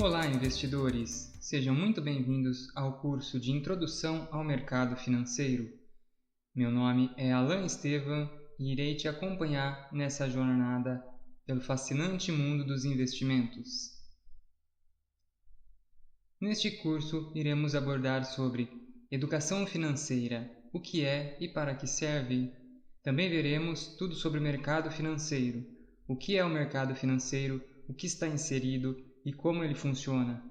Olá, investidores! Sejam muito bem-vindos ao curso de Introdução ao Mercado Financeiro. Meu nome é Alan Estevam e irei te acompanhar nessa jornada pelo fascinante mundo dos investimentos. Neste curso, iremos abordar sobre educação financeira, o que é e para que serve. Também veremos tudo sobre o mercado financeiro, o que é o mercado financeiro, o que está inserido e como ele funciona.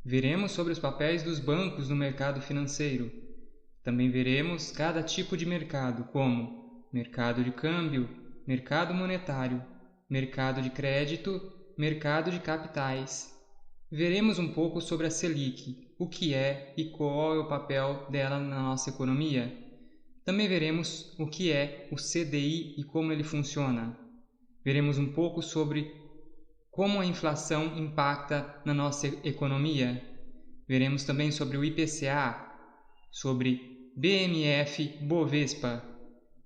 Veremos sobre os papéis dos bancos no mercado financeiro. Também veremos cada tipo de mercado, como mercado de câmbio, mercado monetário, mercado de crédito, mercado de capitais. Veremos um pouco sobre a Selic, o que é e qual é o papel dela na nossa economia. Também veremos o que é o CDI e como ele funciona. Veremos um pouco sobre como a inflação impacta na nossa economia. Veremos também sobre o IPCA, sobre BMF Bovespa.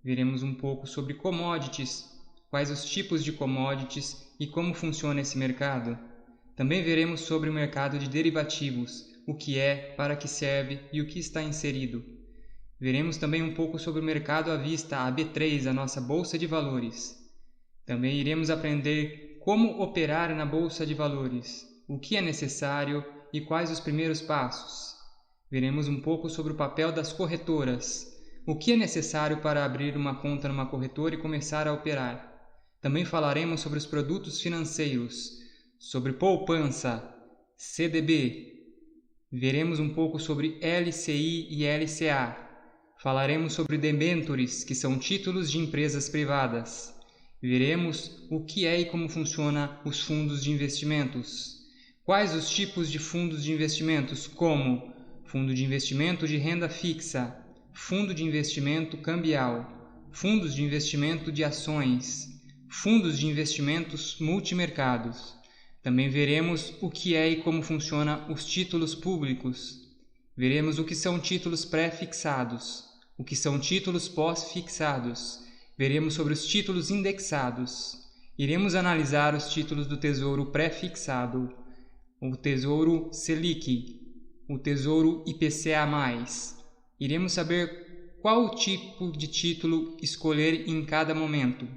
Veremos um pouco sobre commodities, quais os tipos de commodities e como funciona esse mercado. Também veremos sobre o mercado de derivativos, o que é, para que serve e o que está inserido. Veremos também um pouco sobre o mercado à vista, a B3, a nossa Bolsa de Valores. Também iremos aprender como operar na Bolsa de Valores, o que é necessário e quais os primeiros passos. Veremos um pouco sobre o papel das corretoras, o que é necessário para abrir uma conta numa corretora e começar a operar. Também falaremos sobre os produtos financeiros, sobre poupança, CDB. Veremos um pouco sobre LCI e LCA. Falaremos sobre debêntures, que são títulos de empresas privadas. Veremos o que é e como funciona os fundos de investimentos. Quais os tipos de fundos de investimentos, como fundo de investimento de renda fixa, fundo de investimento cambial, fundos de investimento de ações, fundos de investimentos multimercados. Também veremos o que é e como funciona os títulos públicos. Veremos o que são títulos pré-fixados, o que são títulos pós-fixados. Veremos sobre os títulos indexados. Iremos analisar os títulos do Tesouro pré-fixado, o Tesouro Selic, o Tesouro IPCA+. Iremos saber qual tipo de título escolher em cada momento.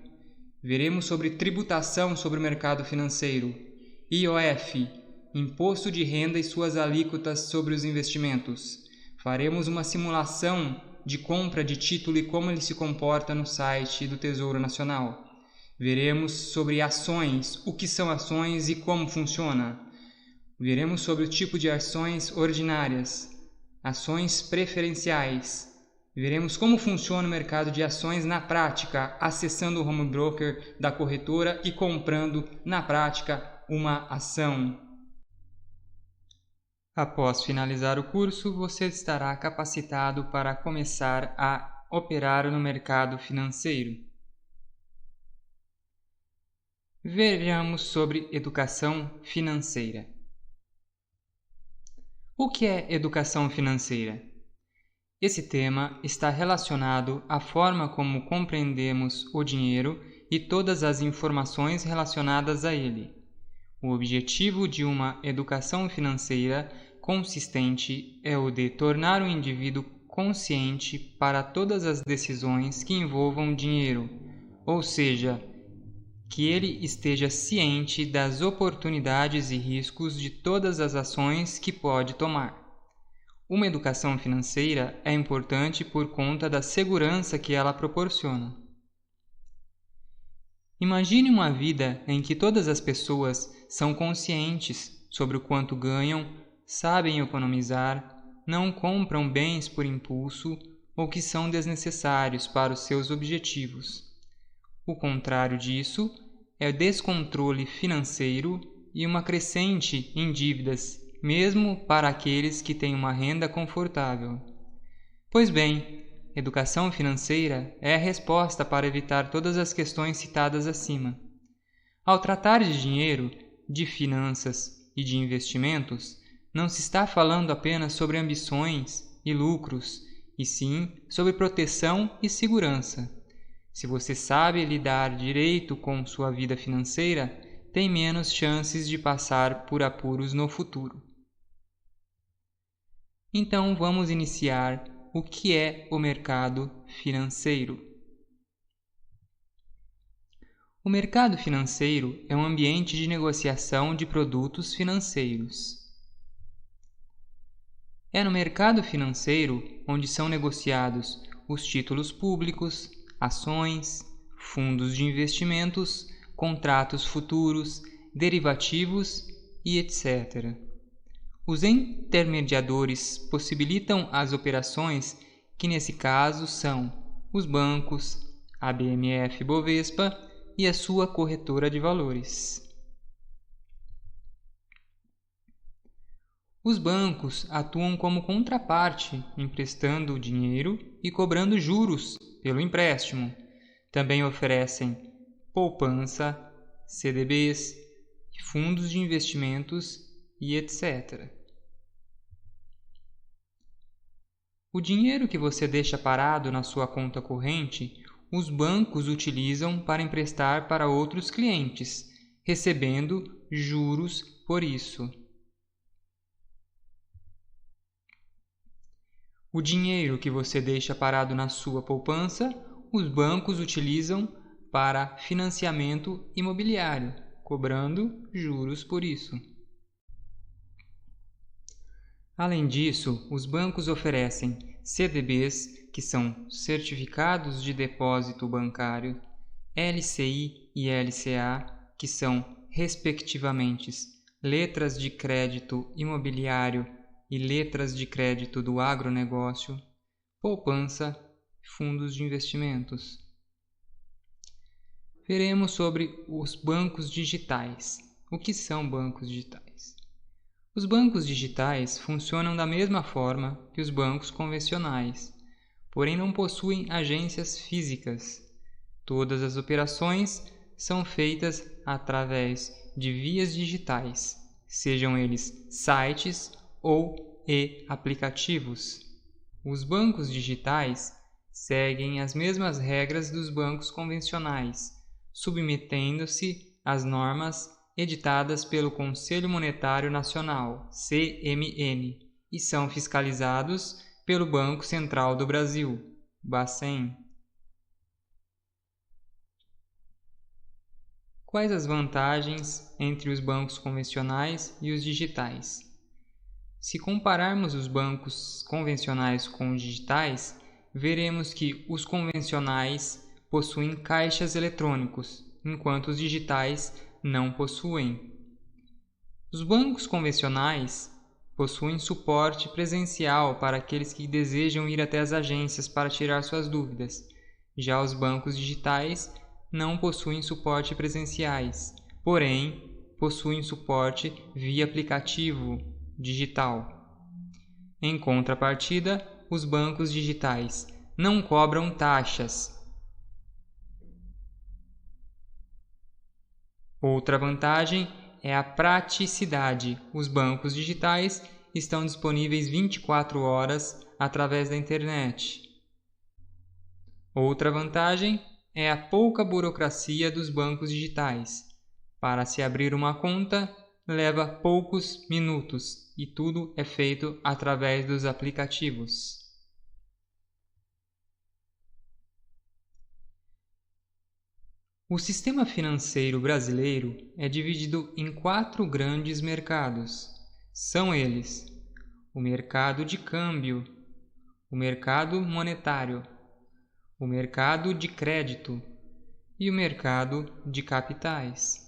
Veremos sobre tributação sobre o mercado financeiro, IOF, Imposto de Renda e suas alíquotas sobre os investimentos. Faremos uma simulação de compra de título e como ele se comporta no site do Tesouro Nacional. Veremos sobre ações, o que são ações e como funciona. Veremos sobre o tipo de ações ordinárias, ações preferenciais. Veremos como funciona o mercado de ações na prática, acessando o home broker da corretora e comprando na prática uma ação. Após finalizar o curso, você estará capacitado para começar a operar no mercado financeiro. Vejamos sobre educação financeira. O que é educação financeira? Esse tema está relacionado à forma como compreendemos o dinheiro e todas as informações relacionadas a ele. O objetivo de uma educação financeira consistente é o de tornar o indivíduo consciente para todas as decisões que envolvam dinheiro, ou seja, que ele esteja ciente das oportunidades e riscos de todas as ações que pode tomar. Uma educação financeira é importante por conta da segurança que ela proporciona. Imagine uma vida em que todas as pessoas são conscientes sobre o quanto ganham, sabem economizar, não compram bens por impulso ou que são desnecessários para os seus objetivos. O contrário disso é o descontrole financeiro e uma crescente em dívidas, mesmo para aqueles que têm uma renda confortável. Pois bem, educação financeira é a resposta para evitar todas as questões citadas acima. Ao tratar de dinheiro, de finanças e de investimentos, não se está falando apenas sobre ambições e lucros, e sim sobre proteção e segurança. Se você sabe lidar direito com sua vida financeira, tem menos chances de passar por apuros no futuro. Então vamos iniciar o que é o mercado financeiro. O mercado financeiro é um ambiente de negociação de produtos financeiros. É no mercado financeiro onde são negociados os títulos públicos, ações, fundos de investimentos, contratos futuros, derivativos e etc. Os intermediadores possibilitam as operações que nesse caso são os bancos, a BMF-Bovespa e a sua corretora de valores. Os bancos atuam como contraparte, emprestando dinheiro e cobrando juros pelo empréstimo. Também oferecem poupança, CDBs, fundos de investimentos e etc. O dinheiro que você deixa parado na sua conta corrente, os bancos utilizam para emprestar para outros clientes, recebendo juros por isso. O dinheiro que você deixa parado na sua poupança, os bancos utilizam para financiamento imobiliário, cobrando juros por isso. Além disso, os bancos oferecem CDBs, que são Certificados de Depósito Bancário, LCI e LCA, que são, respectivamente, letras de crédito imobiliário e letras de crédito do agronegócio, poupança e fundos de investimentos. Veremos sobre os bancos digitais. O que são bancos digitais? Os bancos digitais funcionam da mesma forma que os bancos convencionais, porém não possuem agências físicas. Todas as operações são feitas através de vias digitais, sejam eles sites ou aplicativos. Os bancos digitais seguem as mesmas regras dos bancos convencionais, submetendo-se às normas editadas pelo Conselho Monetário Nacional, CMN, e são fiscalizados pelo Banco Central do Brasil, Bacen. Quais as vantagens entre os bancos convencionais e os digitais? Se compararmos os bancos convencionais com os digitais, veremos que os convencionais possuem caixas eletrônicos, enquanto os digitais não possuem. Os bancos convencionais possuem suporte presencial para aqueles que desejam ir até as agências para tirar suas dúvidas. Já os bancos digitais não possuem suporte presenciais, porém possuem suporte via aplicativo digital. Em contrapartida, os bancos digitais não cobram taxas. Outra vantagem é a praticidade. Os bancos digitais estão disponíveis 24 horas através da internet. Outra vantagem é a pouca burocracia dos bancos digitais. Para se abrir uma conta, leva poucos minutos e tudo é feito através dos aplicativos. O sistema financeiro brasileiro é dividido em 4 grandes mercados. São eles: o mercado de câmbio, o mercado monetário, o mercado de crédito e o mercado de capitais.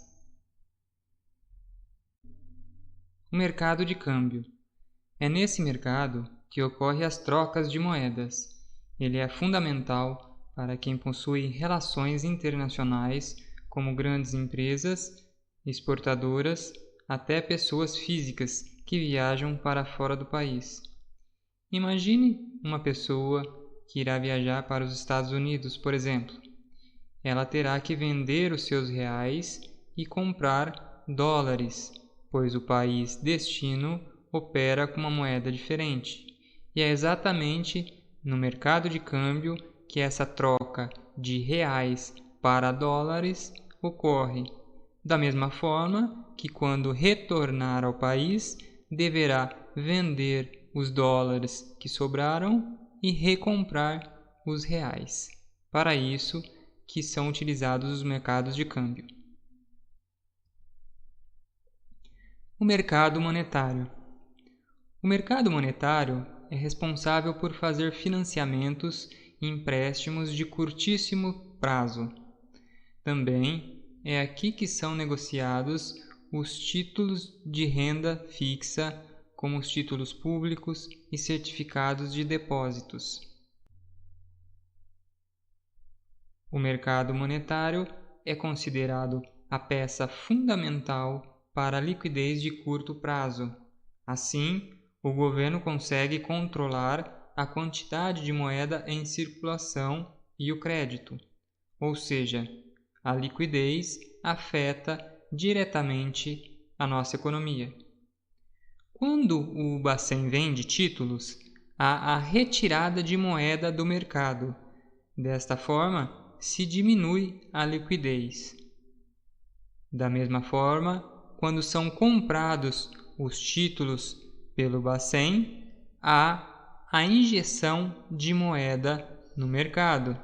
O mercado de câmbio. É nesse mercado que ocorrem as trocas de moedas. Ele é fundamental para quem possui relações internacionais, como grandes empresas, exportadoras, até pessoas físicas que viajam para fora do país. Imagine uma pessoa que irá viajar para os Estados Unidos, por exemplo. Ela terá que vender os seus reais e comprar dólares, pois o país destino opera com uma moeda diferente. E é exatamente no mercado de câmbio que essa troca de reais para dólares ocorre. da mesma forma que, quando retornar ao país, deverá vender os dólares que sobraram e recomprar os reais. Para isso que são utilizados os mercados de câmbio. O mercado monetário. O mercado monetário é responsável por fazer financiamentos e empréstimos de curtíssimo prazo. Também é aqui que são negociados os títulos de renda fixa, como os títulos públicos e certificados de depósitos. O mercado monetário é considerado a peça fundamental para a liquidez de curto prazo. Assim, o governo consegue controlar a quantidade de moeda em circulação e o crédito, ou seja, a liquidez afeta diretamente a nossa economia. Quando o Bacen vende títulos, há a retirada de moeda do mercado. Desta forma, se diminui a liquidez. Da mesma forma, quando são comprados os títulos pelo Bacen, há a injeção de moeda no mercado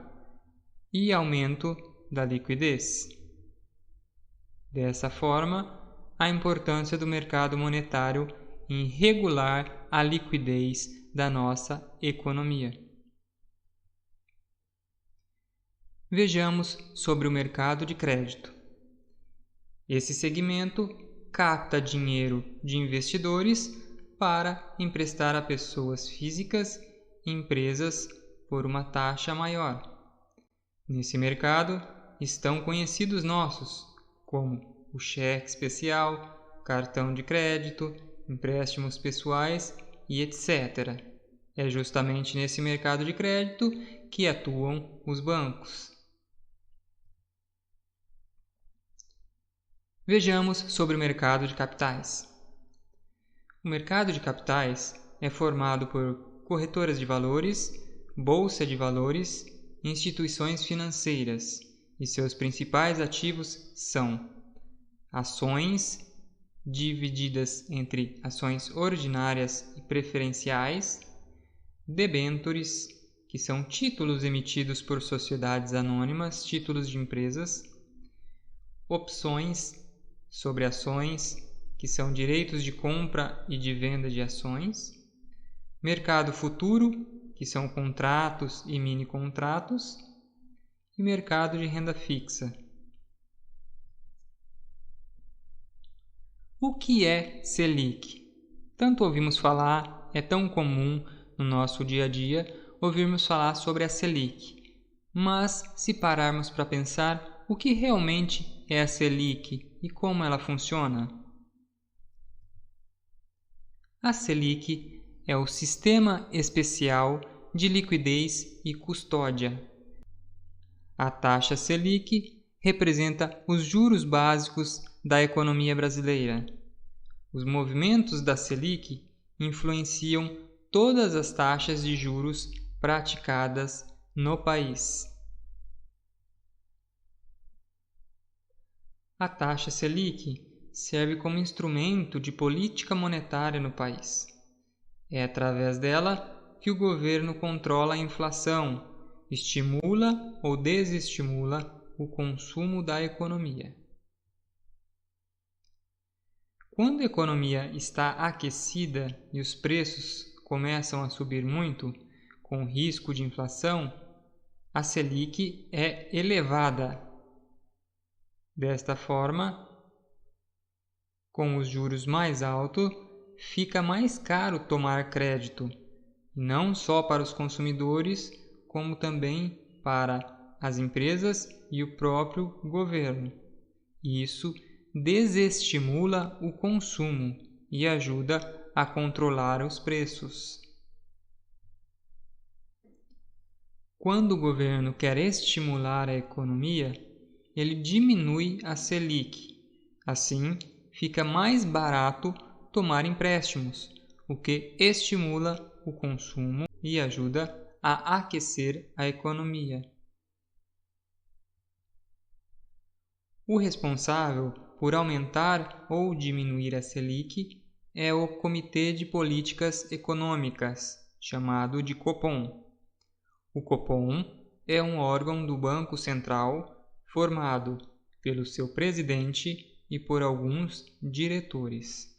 e aumento da liquidez. Dessa forma, a importância do mercado monetário em regular a liquidez da nossa economia. Vejamos sobre o mercado de crédito. Esse segmento capta dinheiro de investidores para emprestar a pessoas físicas e empresas por uma taxa maior. Nesse mercado estão conhecidos nossos, como o cheque especial, cartão de crédito, empréstimos pessoais e etc. É justamente nesse mercado de crédito que atuam os bancos. Vejamos sobre o mercado de capitais. O mercado de capitais é formado por corretoras de valores, bolsa de valores, instituições financeiras, e seus principais ativos são ações, divididas entre ações ordinárias e preferenciais, debêntures, que são títulos emitidos por sociedades anônimas, títulos de empresas, opções sobre ações, que são direitos de compra e de venda de ações, mercado futuro, que são contratos e mini-contratos, e mercado de renda fixa. O que é Selic? Tanto ouvimos falar, é tão comum no nosso dia a dia ouvirmos falar sobre a Selic. Mas, se pararmos para pensar, o que realmente é a Selic e como ela funciona? A Selic é o Sistema Especial de Liquidez e Custódia. A taxa Selic representa os juros básicos da economia brasileira. Os movimentos da Selic influenciam todas as taxas de juros praticadas no país. A taxa Selic serve como instrumento de política monetária no país. É através dela que o governo controla a inflação, estimula ou desestimula o consumo da economia. Quando a economia está aquecida e os preços começam a subir muito, com risco de inflação, a Selic é elevada. Desta forma, com os juros mais altos, fica mais caro tomar crédito, não só para os consumidores, como também para as empresas e o próprio governo. Isso desestimula o consumo e ajuda a controlar os preços. Quando o governo quer estimular a economia, ele diminui a Selic. Assim, fica mais barato tomar empréstimos, o que estimula o consumo e ajuda a aquecer a economia. O responsável por aumentar ou diminuir a Selic é o Comitê de Políticas Econômicas, chamado de Copom. O Copom é um órgão do Banco Central formado pelo seu presidente e por alguns diretores.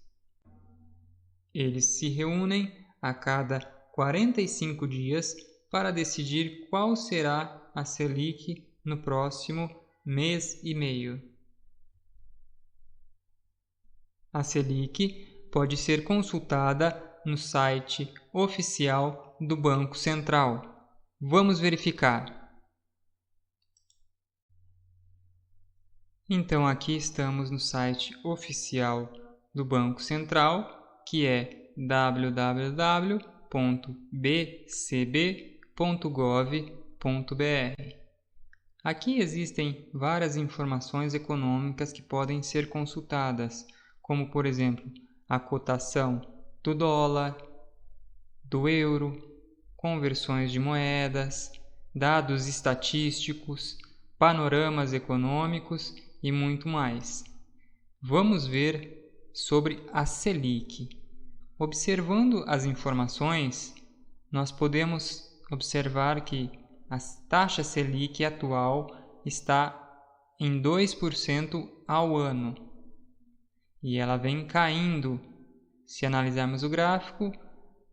Eles se reúnem a cada 45 dias para decidir qual será a Selic no próximo mês e meio. A Selic pode ser consultada no site oficial do Banco Central. Vamos verificar. Então, aqui estamos no site oficial do Banco Central, que é www.bcb.gov.br. Aqui existem várias informações econômicas que podem ser consultadas, como, por exemplo, a cotação do dólar, do euro, conversões de moedas, dados estatísticos, panoramas econômicos e muito mais. Vamos ver sobre a Selic. Observando as informações, nós podemos observar que a taxa Selic atual está em 2% ao ano e ela vem caindo. Se analisarmos o gráfico,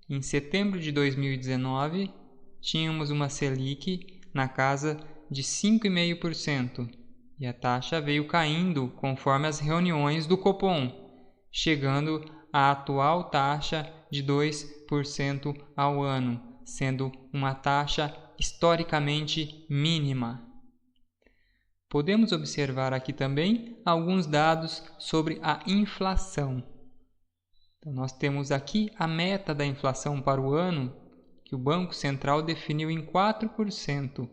em setembro de 2019 tínhamos uma Selic na casa de 5,5% e a taxa veio caindo conforme as reuniões do Copom, chegando à atual taxa de 2% ao ano, sendo uma taxa historicamente mínima. Podemos observar aqui também alguns dados sobre a inflação. Então, nós temos aqui a meta da inflação para o ano, que o Banco Central definiu em 4%,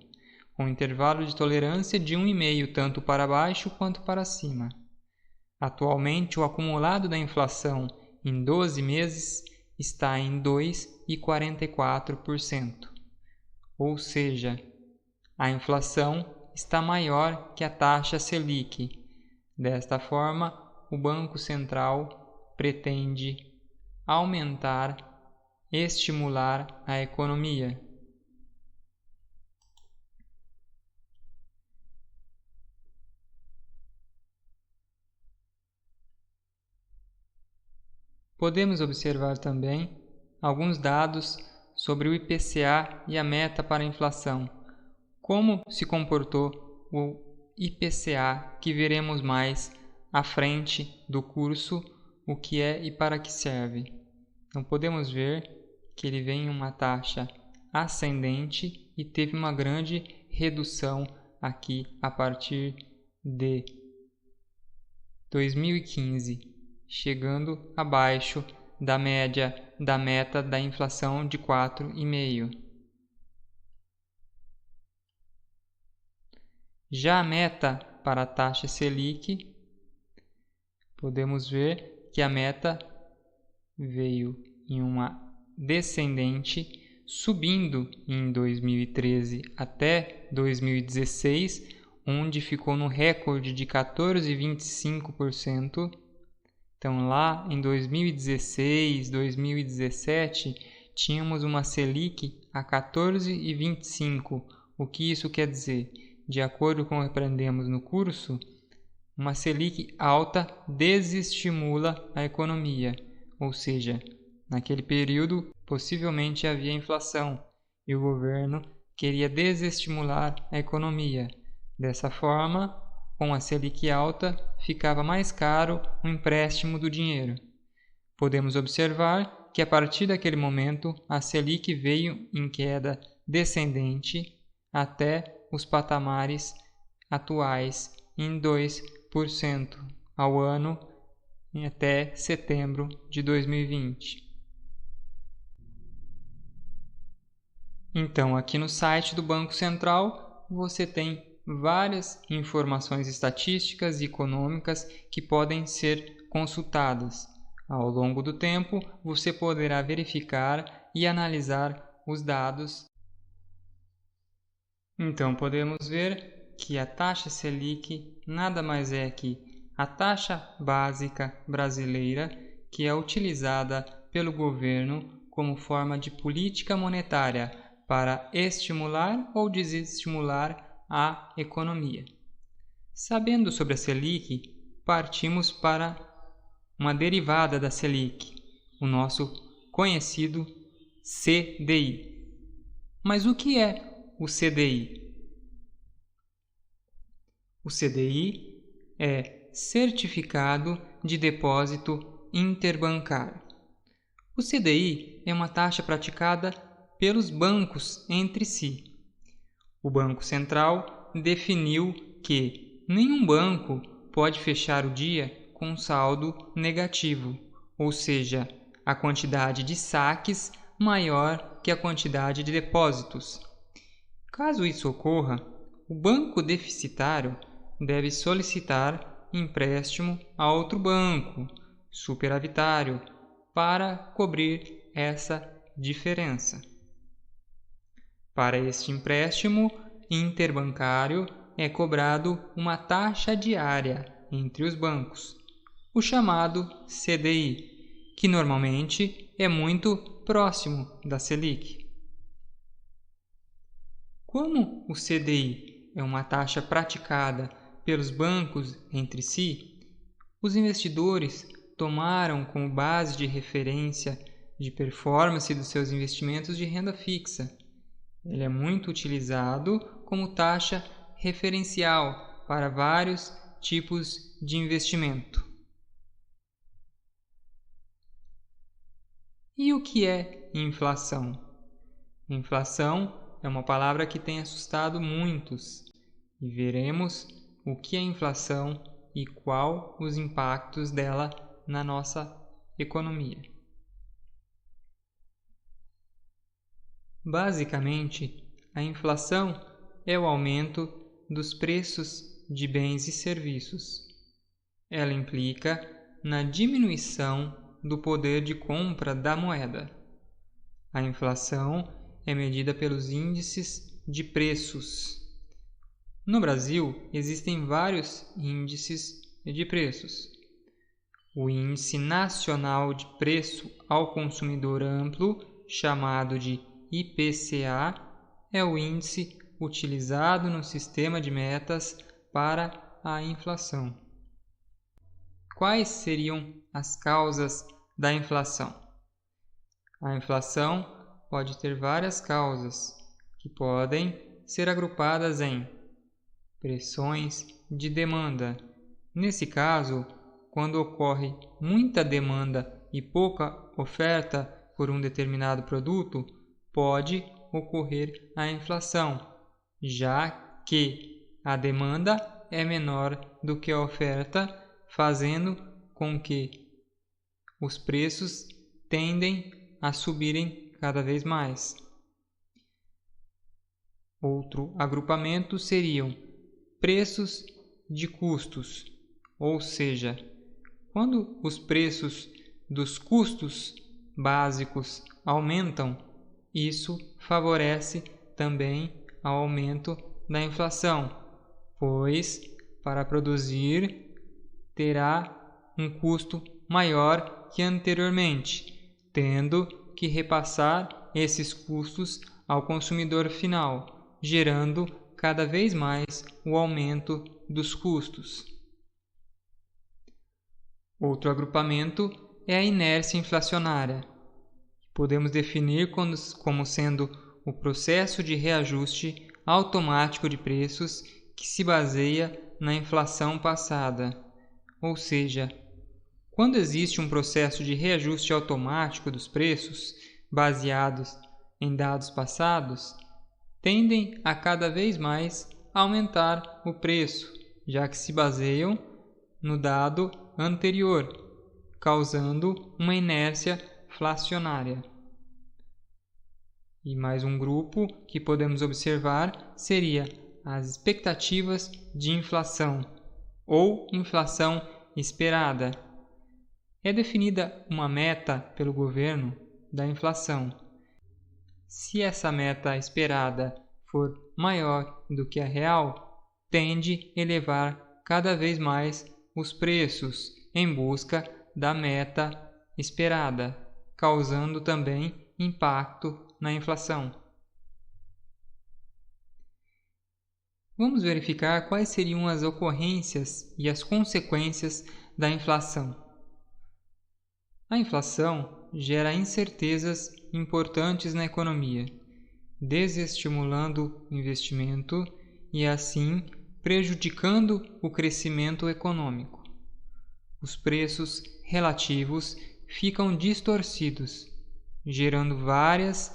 com intervalo de tolerância de 1,5%, tanto para baixo quanto para cima. Atualmente, o acumulado da inflação em 12 meses está em 2,44%. Ou seja, a inflação está maior que a taxa Selic. Desta forma, o Banco Central pretende aumentar, estimular a economia. Podemos observar também alguns dados sobre o IPCA e a meta para a inflação. Como se comportou o IPCA, que veremos mais à frente do curso, o que é e para que serve. Então, podemos ver que ele vem em uma taxa ascendente e teve uma grande redução aqui a partir de 2015. Chegando abaixo da média da meta da inflação de 4,5%. Já a meta para a taxa Selic, podemos ver que a meta veio em uma descendente, subindo em 2013 até 2016, onde ficou no recorde de 14,25%. Então, lá em 2016, 2017, tínhamos uma Selic a 14,25%. O que isso quer dizer? De acordo com o que aprendemos no curso, uma Selic alta desestimula a economia, ou seja, naquele período possivelmente havia inflação e o governo queria desestimular a economia. Dessa forma, com a Selic alta, ficava mais caro o empréstimo do dinheiro. Podemos observar que a partir daquele momento a Selic veio em queda descendente até os patamares atuais em 2% ao ano até setembro de 2020. Então, aqui no site do Banco Central, você tem várias informações estatísticas e econômicas que podem ser consultadas. Ao longo do tempo, você poderá verificar e analisar os dados. Então, podemos ver que a taxa Selic nada mais é que a taxa básica brasileira, que é utilizada pelo governo como forma de política monetária para estimular ou desestimular a economia. Sabendo sobre a Selic, partimos para uma derivada da Selic, o nosso conhecido CDI. Mas o que é o CDI? O CDI é Certificado de Depósito Interbancário. O CDI é uma taxa praticada pelos bancos entre si. O Banco Central definiu que nenhum banco pode fechar o dia com saldo negativo, ou seja, a quantidade de saques maior que a quantidade de depósitos. Caso isso ocorra, o banco deficitário deve solicitar empréstimo a outro banco superavitário para cobrir essa diferença. Para este empréstimo interbancário é cobrado uma taxa diária entre os bancos, o chamado CDI, que normalmente é muito próximo da Selic. Como o CDI é uma taxa praticada pelos bancos entre si, os investidores tomaram como base de referência de performance dos seus investimentos de renda fixa. Ele é muito utilizado como taxa referencial para vários tipos de investimento. E o que é inflação? Inflação é uma palavra que tem assustado muitos e veremos o que é inflação e qual os impactos dela na nossa economia. Basicamente, a inflação é o aumento dos preços de bens e serviços. Ela implica na diminuição do poder de compra da moeda. A inflação é medida pelos índices de preços. No Brasil, existem vários índices de preços. O Índice Nacional de Preço ao Consumidor Amplo, chamado de IPCA, é o índice utilizado no sistema de metas para a inflação. Quais seriam as causas da inflação? A inflação pode ter várias causas, que podem ser agrupadas em pressões de demanda. Nesse caso, quando ocorre muita demanda e pouca oferta por um determinado produto, pode ocorrer a inflação, já que a demanda é menor do que a oferta, fazendo com que os preços tendem a subirem cada vez mais. Outro agrupamento seriam preços de custos, ou seja, quando os preços dos custos básicos aumentam, isso favorece também ao aumento da inflação, pois para produzir terá um custo maior que anteriormente, tendo que repassar esses custos ao consumidor final, gerando cada vez mais o aumento dos custos. Outro agrupamento é a inércia inflacionária. Podemos definir como sendo o processo de reajuste automático de preços que se baseia na inflação passada. Ou seja, quando existe um processo de reajuste automático dos preços baseados em dados passados, tendem a cada vez mais aumentar o preço, já que se baseiam no dado anterior, causando uma inércia inflacionária. E mais um grupo que podemos observar seria as expectativas de inflação ou inflação esperada. É definida uma meta pelo governo da inflação. Se essa meta esperada for maior do que a real, tende a elevar cada vez mais os preços em busca da meta esperada, causando também impacto na inflação. Vamos verificar quais seriam as ocorrências e as consequências da inflação. A inflação gera incertezas importantes na economia, desestimulando o investimento e, assim, prejudicando o crescimento econômico. Os preços relativos ficam distorcidos, gerando várias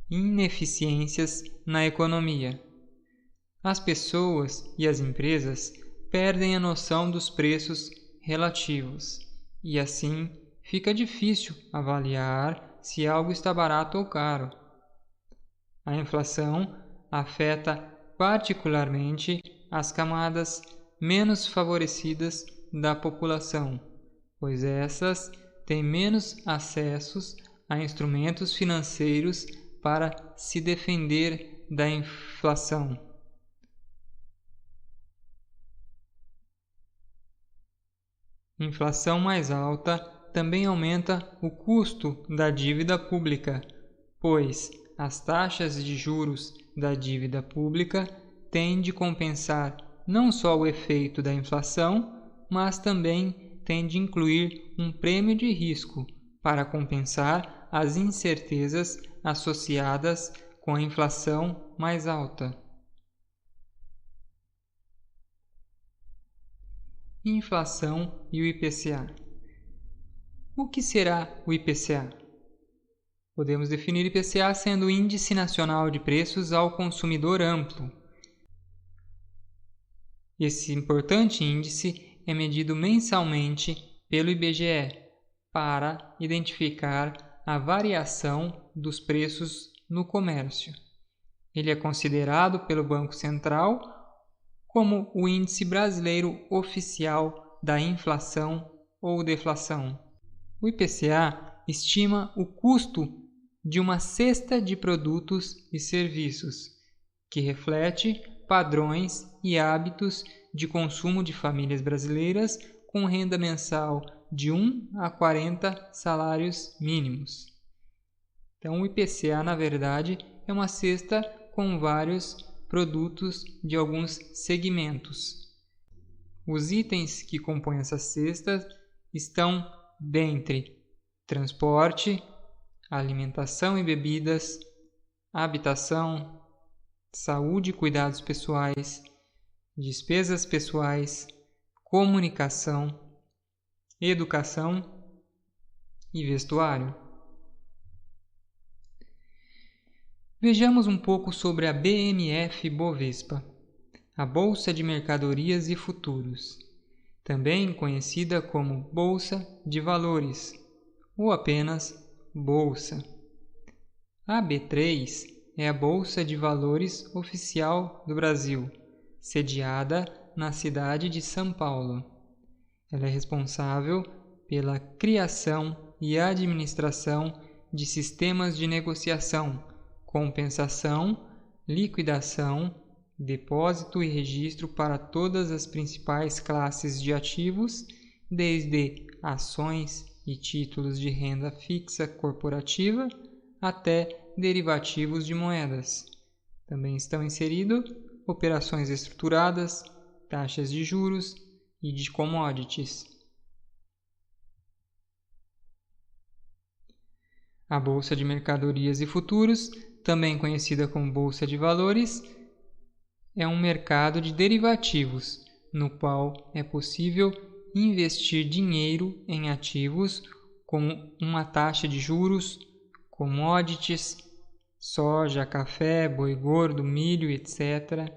ineficiências na economia. As pessoas e as empresas perdem a noção dos preços relativos e, assim, fica difícil avaliar se algo está barato ou caro. A inflação afeta particularmente as camadas menos favorecidas da população, pois essas têm menos acessos a instrumentos financeiros para se defender da inflação. Inflação mais alta também aumenta o custo da dívida pública, pois as taxas de juros da dívida pública têm de compensar não só o efeito da inflação, mas também têm de incluir um prêmio de risco para compensar as incertezas associadas com a inflação mais alta. Inflação e o IPCA. O que será o IPCA? Podemos definir IPCA sendo o Índice Nacional de Preços ao Consumidor Amplo. Esse importante índice é medido mensalmente pelo IBGE para identificar a variação dos preços no comércio. Ele é considerado pelo Banco Central como o índice brasileiro oficial da inflação ou deflação. O IPCA estima o custo de uma cesta de produtos e serviços, que reflete padrões e hábitos de consumo de famílias brasileiras com renda mensal de 1 a 40 salários mínimos. Então, o IPCA, na verdade, é uma cesta com vários produtos de alguns segmentos. Os itens que compõem essa cesta estão dentre transporte, alimentação e bebidas, habitação, saúde e cuidados pessoais, despesas pessoais, comunicação, educação e vestuário. Vejamos um pouco sobre a BMF-Bovespa, a Bolsa de Mercadorias e Futuros, também conhecida como Bolsa de Valores ou apenas Bolsa. A B3 é a Bolsa de Valores oficial do Brasil, sediada na cidade de São Paulo. Ela é responsável pela criação e administração de sistemas de negociação, compensação, liquidação, depósito e registro para todas as principais classes de ativos, desde ações e títulos de renda fixa corporativa até derivativos de moedas. Também estão inseridos operações estruturadas, taxas de juros e de commodities. A Bolsa de Mercadorias e Futuros, também conhecida como Bolsa de Valores, é um mercado de derivativos, no qual é possível investir dinheiro em ativos como uma taxa de juros, commodities, soja, café, boi gordo, milho, etc.,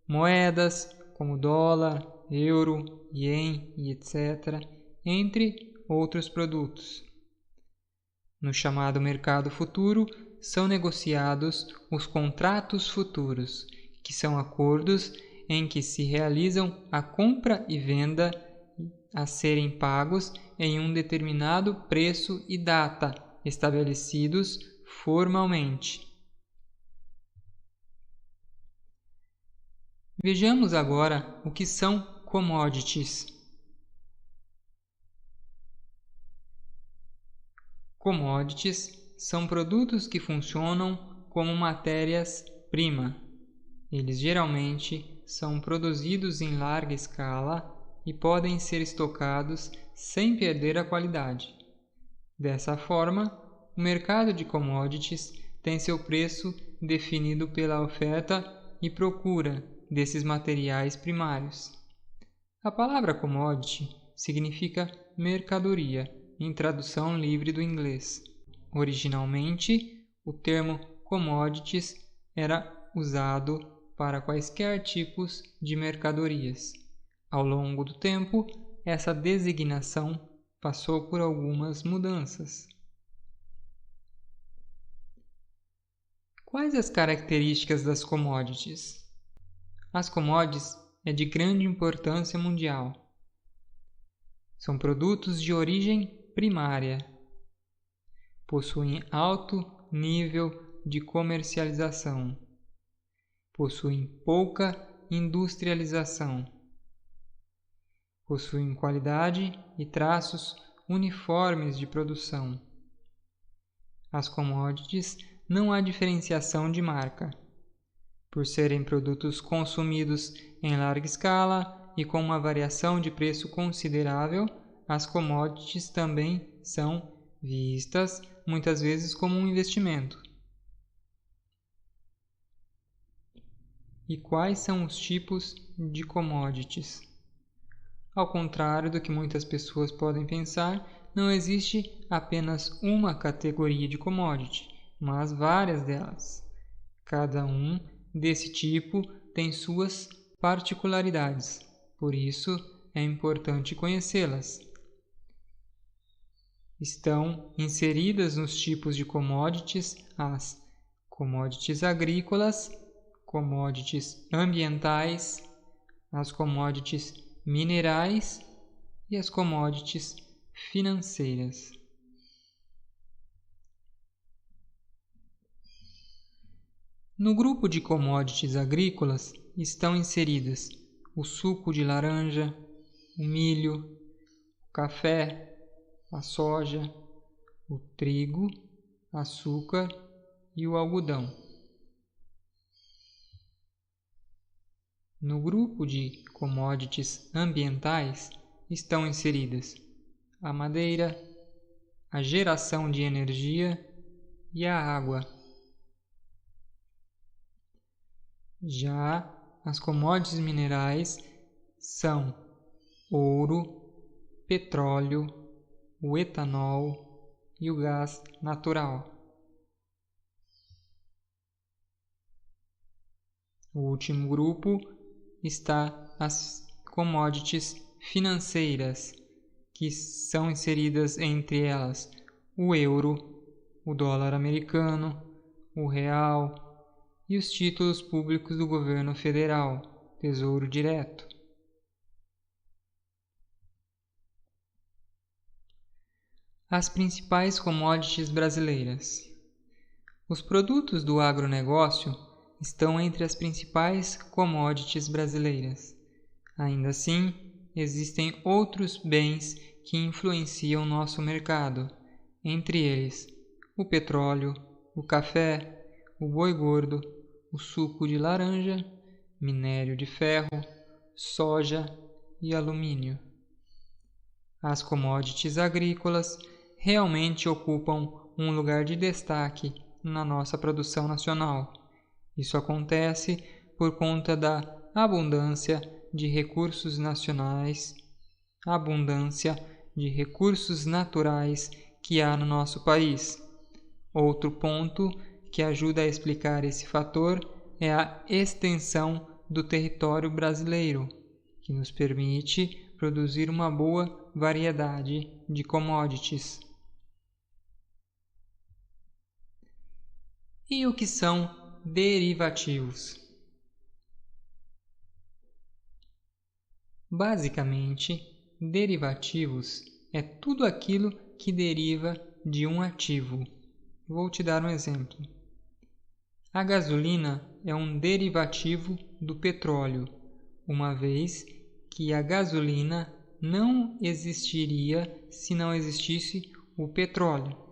moedas como dólar, euro, ien e etc., entre outros produtos. No chamado mercado futuro, são negociados os contratos futuros, que são acordos em que se realizam a compra e venda a serem pagos em um determinado preço e data, estabelecidos formalmente. Vejamos agora o que são commodities. Commodities são produtos que funcionam como matérias-prima. Eles geralmente são produzidos em larga escala e podem ser estocados sem perder a qualidade. Dessa forma, o mercado de commodities tem seu preço definido pela oferta e procura desses materiais primários. A palavra commodity significa mercadoria, em tradução livre do inglês. Originalmente, o termo commodities era usado para quaisquer tipos de mercadorias. Ao longo do tempo, essa designação passou por algumas mudanças. Quais as características das commodities? As commodities é de grande importância mundial. São produtos de origem primária. Possuem alto nível de comercialização. Possuem pouca industrialização. Possuem qualidade e traços uniformes de produção. As commodities não há diferenciação de marca. Por serem produtos consumidos em larga escala e com uma variação de preço considerável, as commodities também são vistas muitas vezes como um investimento. E quais são os tipos de commodities? Ao contrário do que muitas pessoas podem pensar, não existe apenas uma categoria de commodity, mas várias delas. Cada um desse tipo tem suas particularidades, por isso é importante conhecê-las. Estão inseridas nos tipos de commodities as commodities agrícolas, commodities ambientais, as commodities minerais e as commodities financeiras. No grupo de commodities agrícolas estão inseridas o suco de laranja, o milho, o café, a soja, o trigo, açúcar e o algodão. No grupo de commodities ambientais estão inseridas a madeira, a geração de energia e a água. Já as commodities minerais são ouro, petróleo, o etanol e o gás natural. O último grupo está as commodities financeiras, que são inseridas entre elas o euro, o dólar americano, o real e os títulos públicos do governo federal, Tesouro Direto. As principais commodities brasileiras. Os produtos do agronegócio estão entre as principais commodities brasileiras. Ainda assim, existem outros bens que influenciam nosso mercado, entre eles o petróleo, o café, o boi gordo, o suco de laranja, minério de ferro, soja e alumínio. As commodities agrícolas realmente ocupam um lugar de destaque na nossa produção nacional. Isso acontece por conta da abundância de recursos nacionais, abundância de recursos naturais que há no nosso país. Outro ponto que ajuda a explicar esse fator é a extensão do território brasileiro, que nos permite produzir uma boa variedade de commodities. E o que são derivativos? Basicamente, derivativos é tudo aquilo que deriva de um ativo. Vou te dar um exemplo. A gasolina é um derivativo do petróleo, uma vez que a gasolina não existiria se não existisse o petróleo.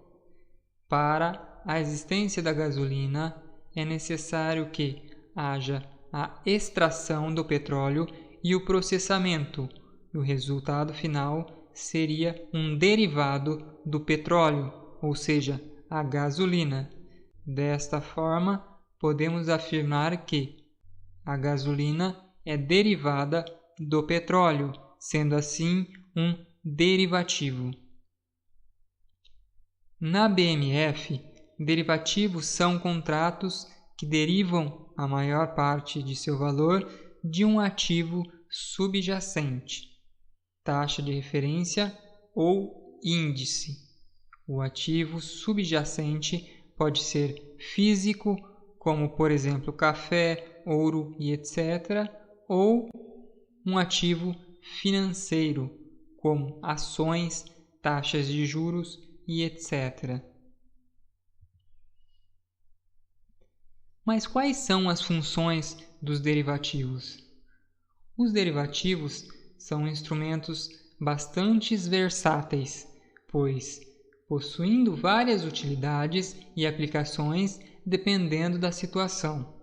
Para a existência da gasolina, é necessário que haja a extração do petróleo e o processamento. E o resultado final seria um derivado do petróleo, ou seja, a gasolina. Desta forma, podemos afirmar que a gasolina é derivada do petróleo, sendo assim um derivativo. Na BMF, derivativos são contratos que derivam a maior parte de seu valor de um ativo subjacente, taxa de referência ou índice. O ativo subjacente pode ser físico, como por exemplo café, ouro e etc., ou um ativo financeiro, como ações, taxas de juros e etc. Mas quais são as funções dos derivativos? Os derivativos são instrumentos bastante versáteis, pois possuindo várias utilidades e aplicações dependendo da situação.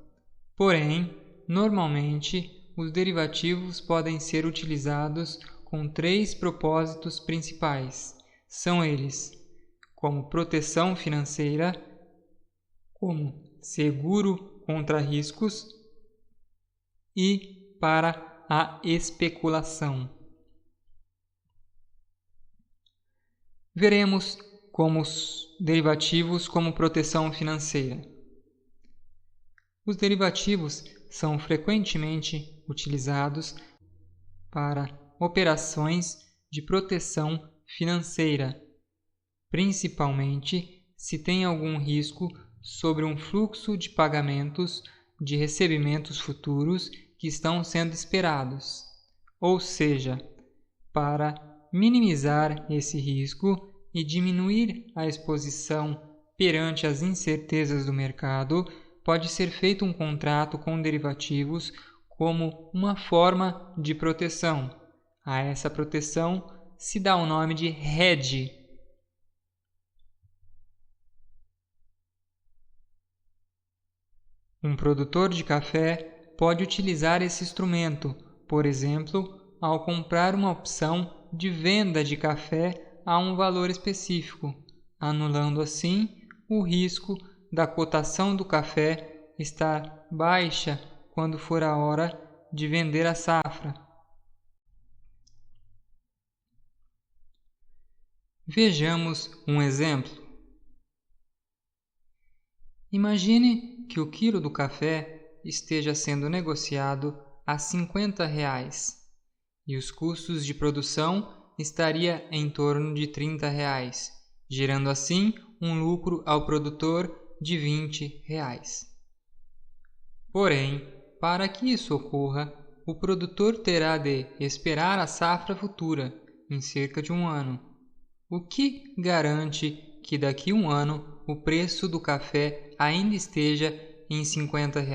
Porém, normalmente, os derivativos podem ser utilizados com 3 propósitos principais. São eles: como proteção financeira, como seguro contra riscos e para a especulação. Veremos como os derivativos como proteção financeira. Os derivativos são frequentemente utilizados para operações de proteção financeira, principalmente se tem algum risco sobre um fluxo de pagamentos de recebimentos futuros que estão sendo esperados, ou seja, para minimizar esse risco e diminuir a exposição perante as incertezas do mercado, pode ser feito um contrato com derivativos como uma forma de proteção. A essa proteção se dá o nome de hedge. Um produtor de café pode utilizar esse instrumento, por exemplo, ao comprar uma opção de venda de café a um valor específico, anulando assim o risco da cotação do café estar baixa quando for a hora de vender a safra. Vejamos um exemplo. Imagine que o quilo do café esteja sendo negociado a R$ 50 e os custos de produção estaria em torno de R$ 30, gerando assim um lucro ao produtor de R$ 20. Porém, para que isso ocorra, o produtor terá de esperar a safra futura, em cerca de um ano. O que garante que daqui a um ano o preço do café ainda esteja em R$ 50?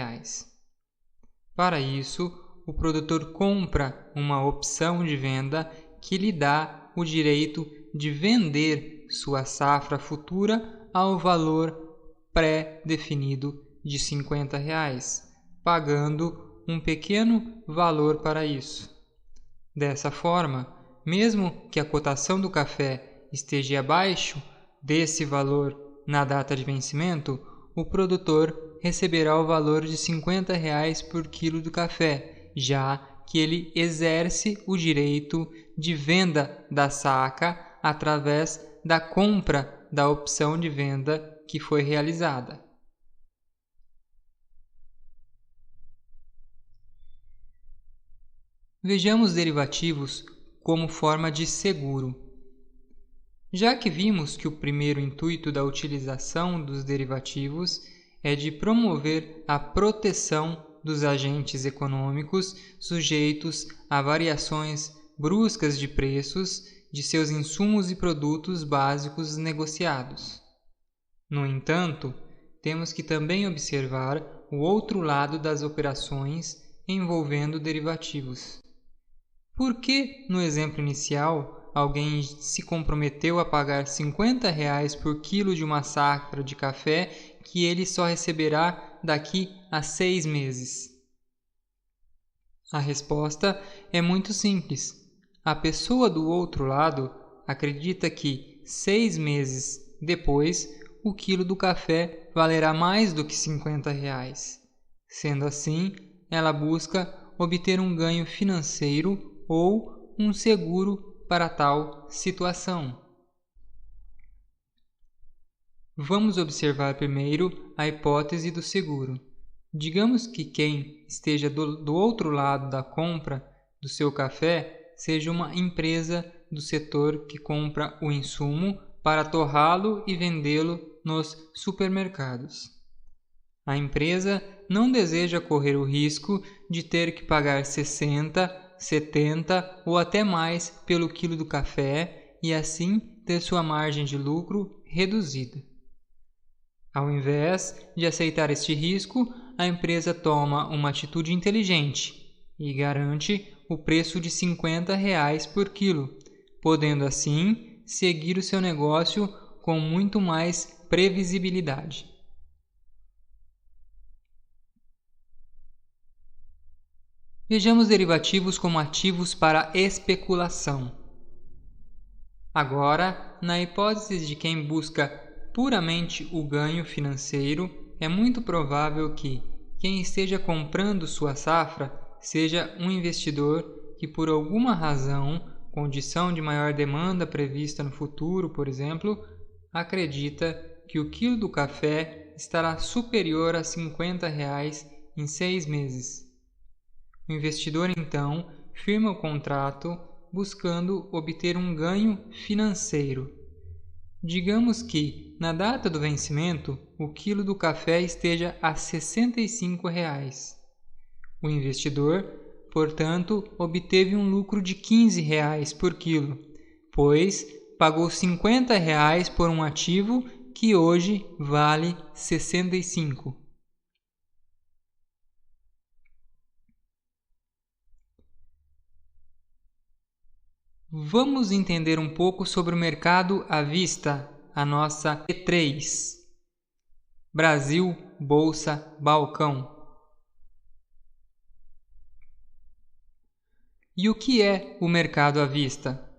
Para isso, o produtor compra uma opção de venda que lhe dá o direito de vender sua safra futura ao valor pré-definido de R$ 50, pagando um pequeno valor para isso. Dessa forma, mesmo que a cotação do café esteja abaixo desse valor na data de vencimento, o produtor receberá o valor de R$ 50 por quilo do café, já que ele exerce o direito de venda da saca através da compra da opção de venda que foi realizada. Vejamos derivativos como forma de seguro. Já que vimos que o primeiro intuito da utilização dos derivativos é de promover a proteção dos agentes econômicos sujeitos a variações bruscas de preços de seus insumos e produtos básicos negociados. No entanto, temos que também observar o outro lado das operações envolvendo derivativos. Por que, no exemplo inicial, alguém se comprometeu a pagar R$50 por quilo de uma safra de café que ele só receberá daqui a 6 meses? A resposta é muito simples. A pessoa do outro lado acredita que 6 meses depois o quilo do café valerá mais do que R$50. Sendo assim, ela busca obter um ganho financeiro ou um seguro para tal situação. Vamos observar primeiro a hipótese do seguro. Digamos que quem esteja do outro lado da compra do seu café seja uma empresa do setor que compra o insumo para torrá-lo e vendê-lo nos supermercados. A empresa não deseja correr o risco de ter que pagar 60, 70 ou até mais pelo quilo do café e assim ter sua margem de lucro reduzida. Ao invés de aceitar este risco, a empresa toma uma atitude inteligente e garante o preço de R$50 por quilo, podendo assim seguir o seu negócio com muito mais previsibilidade. Vejamos derivativos como ativos para especulação. Agora, na hipótese de quem busca puramente o ganho financeiro, é muito provável que quem esteja comprando sua safra seja um investidor que, por alguma razão, condição de maior demanda prevista no futuro, por exemplo, acredita que o quilo do café estará superior a R$50 em 6 meses. O investidor, então, firma o contrato buscando obter um ganho financeiro. Digamos que, na data do vencimento, o quilo do café esteja a R$65. O investidor, portanto, obteve um lucro de R$15 por quilo, pois pagou R$50 por um ativo que hoje vale R$65. Vamos entender um pouco sobre o mercado à vista, a nossa B3. Brasil, Bolsa, Balcão. E o que é o mercado à vista?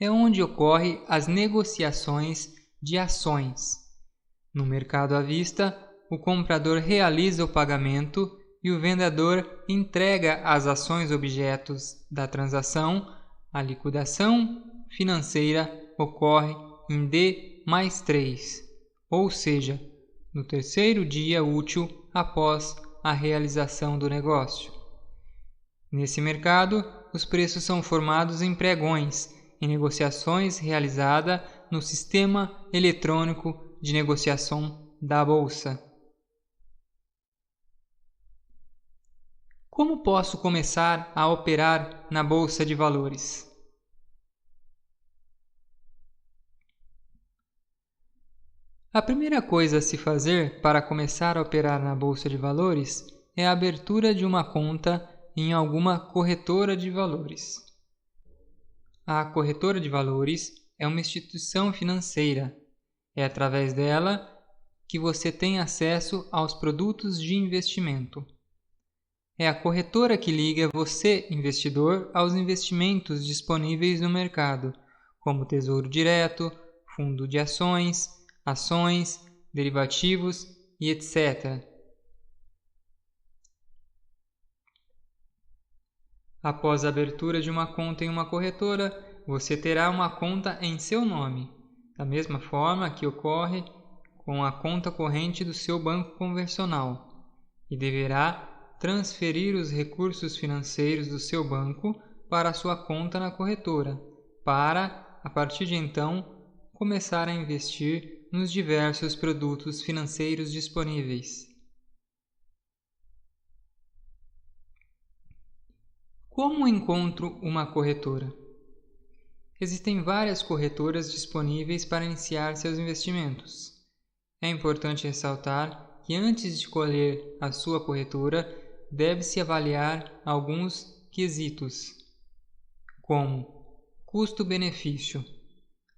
É onde ocorrem as negociações de ações. No mercado à vista, o comprador realiza o pagamento e o vendedor entrega as ações objetos da transação. A liquidação financeira ocorre em D+3, ou seja, no terceiro dia útil após a realização do negócio. Nesse mercado, os preços são formados em pregões, em negociações realizadas no sistema eletrônico de negociação da Bolsa. Como posso começar a operar na Bolsa de Valores? A primeira coisa a se fazer para começar a operar na Bolsa de Valores é a abertura de uma conta em alguma corretora de valores. A corretora de valores é uma instituição financeira. É através dela que você tem acesso aos produtos de investimento. É a corretora que liga você, investidor, aos investimentos disponíveis no mercado, como Tesouro Direto, fundo de ações, derivativos e etc. Após a abertura de uma conta em uma corretora, você terá uma conta em seu nome, da mesma forma que ocorre com a conta corrente do seu banco convencional, e deverá transferir os recursos financeiros do seu banco para a sua conta na corretora, para, a partir de então, começar a investir nos diversos produtos financeiros disponíveis. Como encontro uma corretora? Existem várias corretoras disponíveis para iniciar seus investimentos. É importante ressaltar que antes de escolher a sua corretora, deve-se avaliar alguns quesitos, como custo-benefício.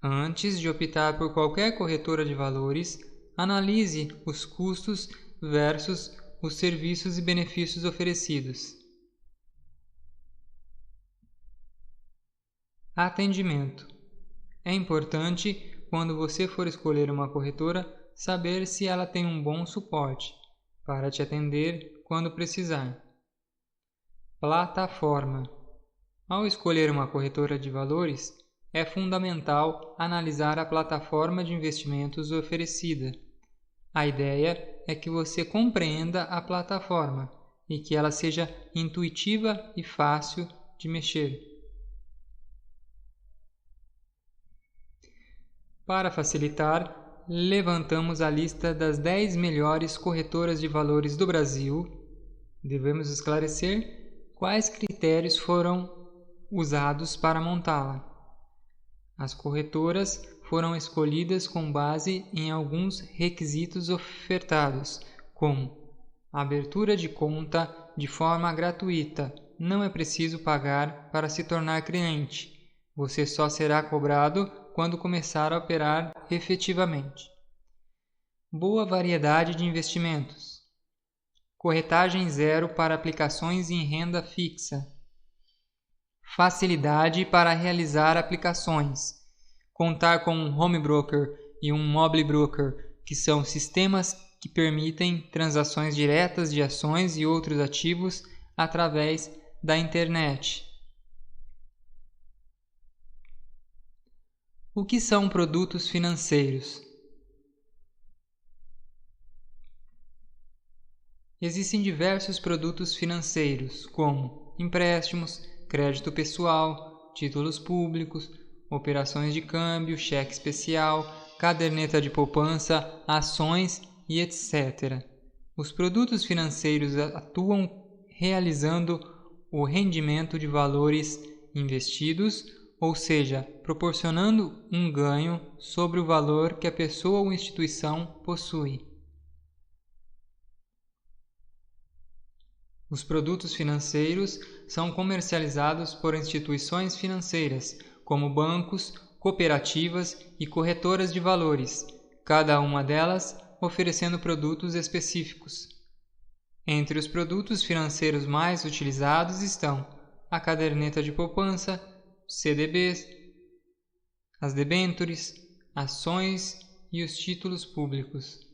Antes de optar por qualquer corretora de valores, analise os custos versus os serviços e benefícios oferecidos. Atendimento. É importante, quando você for escolher uma corretora, saber se ela tem um bom suporte para te atender quando precisar. Plataforma. Ao escolher uma corretora de valores, é fundamental analisar a plataforma de investimentos oferecida. A ideia é que você compreenda a plataforma e que ela seja intuitiva e fácil de mexer. Para facilitar, levantamos a lista das 10 melhores corretoras de valores do Brasil. Devemos esclarecer quais critérios foram usados para montá-la. As corretoras foram escolhidas com base em alguns requisitos ofertados, como abertura de conta de forma gratuita. Não é preciso pagar para se tornar cliente. Você só será cobrado quando começar a operar efetivamente. Boa variedade de investimentos. Corretagem zero para aplicações em renda fixa. Facilidade para realizar aplicações. Contar com um home broker e um mobile broker, que são sistemas que permitem transações diretas de ações e outros ativos através da internet. O que são produtos financeiros? Existem diversos produtos financeiros, como empréstimos, crédito pessoal, títulos públicos, operações de câmbio, cheque especial, caderneta de poupança, ações e etc. Os produtos financeiros atuam realizando o rendimento de valores investidos, ou seja, proporcionando um ganho sobre o valor que a pessoa ou instituição possui. Os produtos financeiros são comercializados por instituições financeiras, como bancos, cooperativas e corretoras de valores, cada uma delas oferecendo produtos específicos. Entre os produtos financeiros mais utilizados estão a caderneta de poupança, CDBs, as debêntures, ações e os títulos públicos.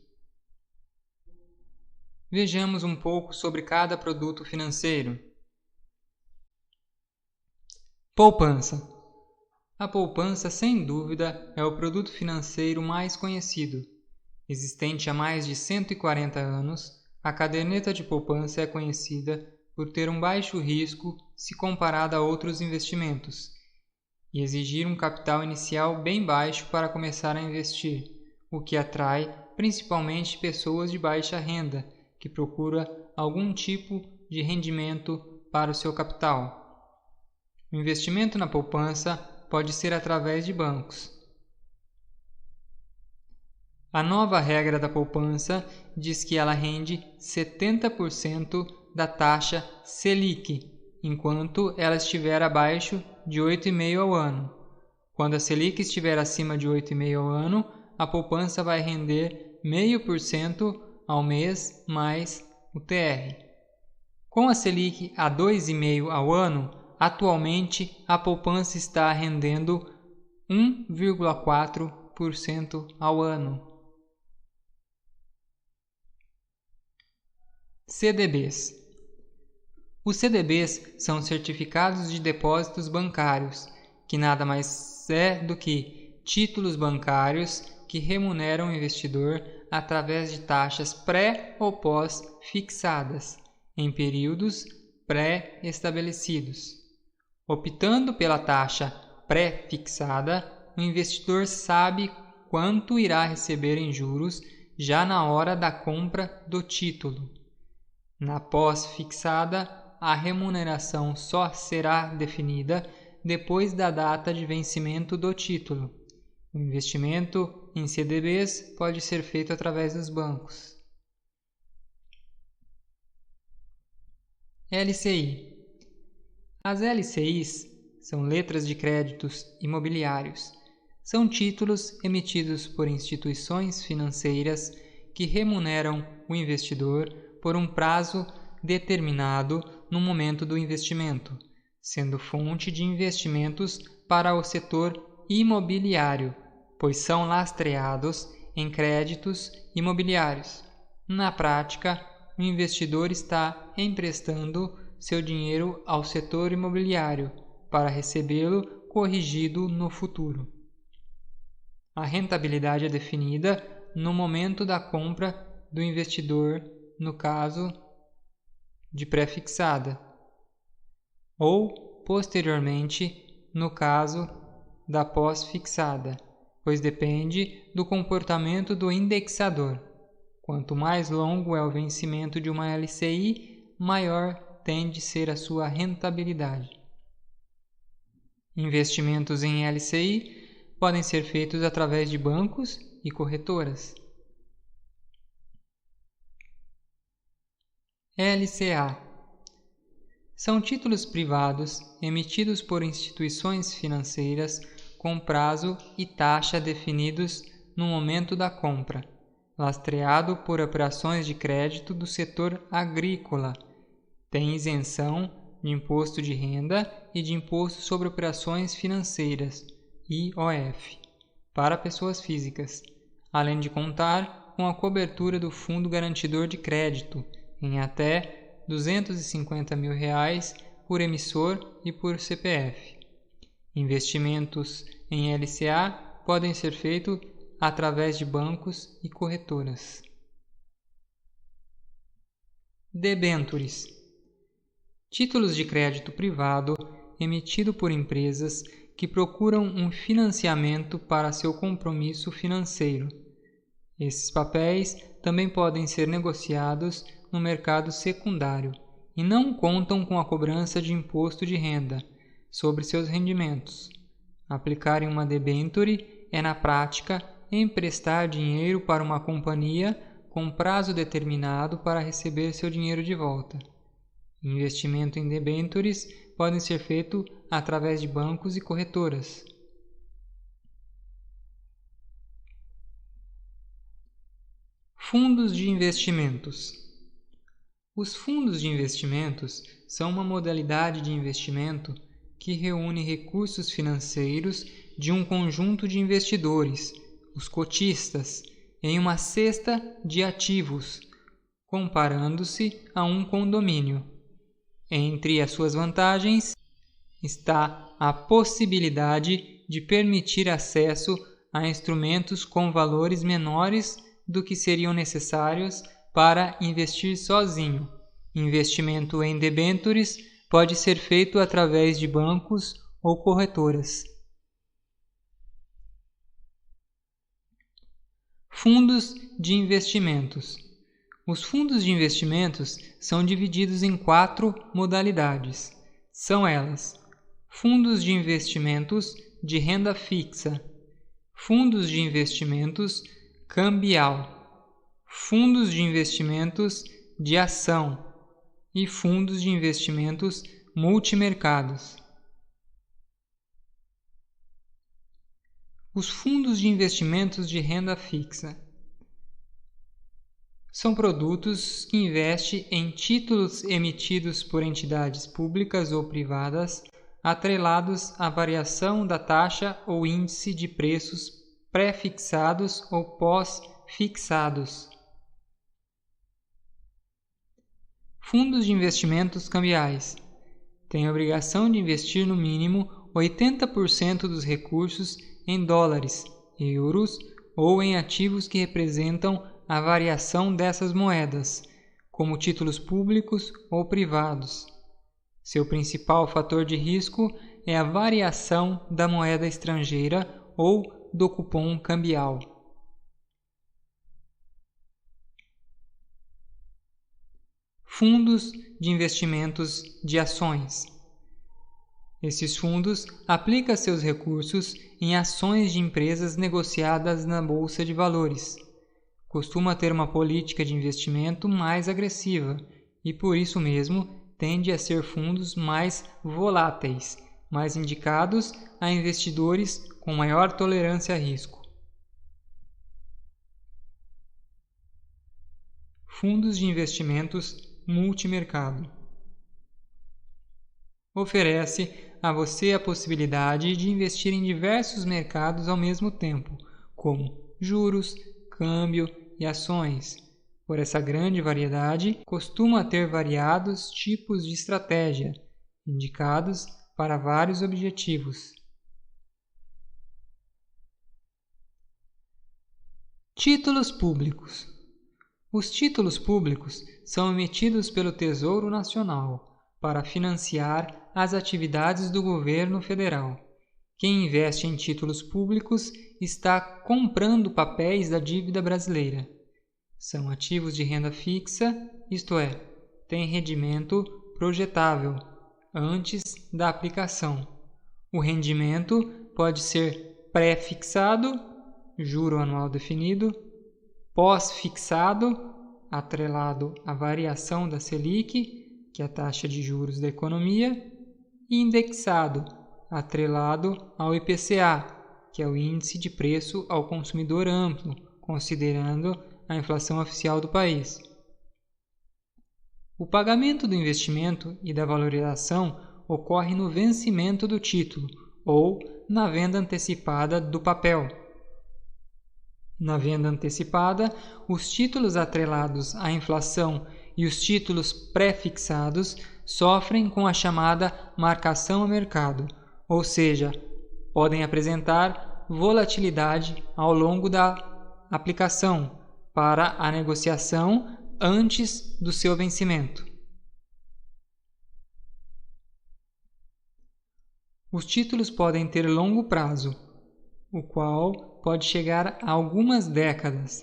Vejamos um pouco sobre cada produto financeiro. Poupança. A poupança, sem dúvida, é o produto financeiro mais conhecido. Existente há mais de 140 anos, a caderneta de poupança é conhecida por ter um baixo risco se comparada a outros investimentos e exigir um capital inicial bem baixo para começar a investir, o que atrai principalmente pessoas de baixa renda que procuram algum tipo de rendimento para o seu capital. O investimento na poupança pode ser através de bancos. A nova regra da poupança diz que ela rende 70% da taxa Selic, enquanto ela estiver abaixo de 8,5% ao ano. Quando a Selic estiver acima de 8,5% ao ano, a poupança vai render 0,5% ao mês mais o TR. Com a Selic a 2,5% ao ano, atualmente a poupança está rendendo 1,4% ao ano. CDBs. Os CDBs são certificados de depósitos bancários, que nada mais é do que títulos bancários que remuneram o investidor através de taxas pré ou pós-fixadas, em períodos pré-estabelecidos. Optando pela taxa pré-fixada, o investidor sabe quanto irá receber em juros já na hora da compra do título. Na pós-fixada, a remuneração só será definida depois da data de vencimento do título. O investimento em CDBs pode ser feito através dos bancos. LCI. As LCIs são letras de créditos imobiliários. São títulos emitidos por instituições financeiras que remuneram o investidor por um prazo determinado no momento do investimento, sendo fonte de investimentos para o setor imobiliário, pois são lastreados em créditos imobiliários. Na prática, o investidor está emprestando seu dinheiro ao setor imobiliário para recebê-lo corrigido no futuro. A rentabilidade é definida no momento da compra do investidor, no caso de pré-fixada, ou posteriormente no caso da pós-fixada, pois depende do comportamento do indexador. Quanto mais longo é o vencimento de uma LCI, maior tende a ser a sua rentabilidade. Investimentos em LCI podem ser feitos através de bancos e corretoras. LCA são títulos privados emitidos por instituições financeiras com prazo e taxa definidos no momento da compra, lastreado por operações de crédito do setor agrícola. Tem isenção de imposto de renda e de imposto sobre operações financeiras, IOF, para pessoas físicas, além de contar com a cobertura do Fundo Garantidor de Crédito em até R$ 250 mil por emissor e por CPF. Investimentos em LCA podem ser feitos através de bancos e corretoras. Debêntures. Títulos de crédito privado emitido por empresas que procuram um financiamento para seu compromisso financeiro. Esses papéis também podem ser negociados no mercado secundário e não contam com a cobrança de imposto de renda sobre seus rendimentos. Aplicar em uma debênture é, na prática, emprestar dinheiro para uma companhia com prazo determinado para receber seu dinheiro de volta. Investimento em debêntures podem ser feito através de bancos e corretoras. Fundos de investimentos. Os fundos de investimentos são uma modalidade de investimento que reúne recursos financeiros de um conjunto de investidores, os cotistas, em uma cesta de ativos, comparando-se a um condomínio. Entre as suas vantagens está a possibilidade de permitir acesso a instrumentos com valores menores do que seriam necessários para investir sozinho. Investimento em debêntures pode ser feito através de bancos ou corretoras. Fundos de investimentos. Os fundos de investimentos são divididos em 4 modalidades. São elas: fundos de investimentos de renda fixa, fundos de investimentos cambial, fundos de investimentos de ação e fundos de investimentos multimercados. Os fundos de investimentos de renda fixa são produtos que investem em títulos emitidos por entidades públicas ou privadas, atrelados à variação da taxa ou índice de preços pré-fixados ou pós-fixados. Fundos de investimentos cambiais têm a obrigação de investir no mínimo 80% dos recursos em dólares, euros ou em ativos que representam a variação dessas moedas, como títulos públicos ou privados. Seu principal fator de risco é a variação da moeda estrangeira ou do cupom cambial. Fundos de investimentos de ações. Esses fundos aplicam seus recursos em ações de empresas negociadas na Bolsa de Valores. Costuma ter uma política de investimento mais agressiva e, por isso mesmo, tende a ser fundos mais voláteis, mas indicados a investidores com maior tolerância a risco. Fundos de investimentos multimercado. Oferece a você a possibilidade de investir em diversos mercados ao mesmo tempo, como juros, câmbio e ações. Por essa grande variedade, costuma ter variados tipos de estratégia, indicados para vários objetivos. Títulos públicos. Os títulos públicos são emitidos pelo Tesouro Nacional para financiar as atividades do governo federal. Quem investe em títulos públicos está comprando papéis da dívida brasileira. São ativos de renda fixa, isto é, têm rendimento projetável antes da aplicação. O rendimento pode ser pré-fixado, juro anual definido, pós-fixado, atrelado à variação da Selic, que é a taxa de juros da economia, e indexado, atrelado ao IPCA, que é o Índice de Preço ao Consumidor Amplo, considerando a inflação oficial do país. O pagamento do investimento e da valorização ocorre no vencimento do título ou na venda antecipada do papel. Na venda antecipada, os títulos atrelados à inflação e os títulos pré-fixados sofrem com a chamada marcação a mercado, ou seja, podem apresentar volatilidade ao longo da aplicação para a negociação antes do seu vencimento. Os títulos podem ter longo prazo, o qual pode chegar a algumas décadas.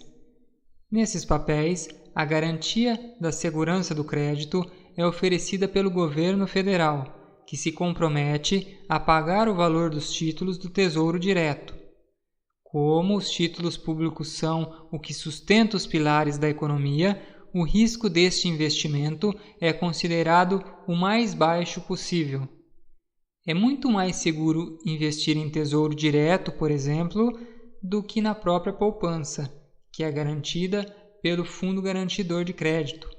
Nesses papéis, a garantia da segurança do crédito é oferecida pelo governo federal, que se compromete a pagar o valor dos títulos do Tesouro Direto. Como os títulos públicos são o que sustenta os pilares da economia, o risco deste investimento é considerado o mais baixo possível. É muito mais seguro investir em Tesouro Direto, por exemplo, do que na própria poupança, que é garantida pelo Fundo Garantidor de Crédito,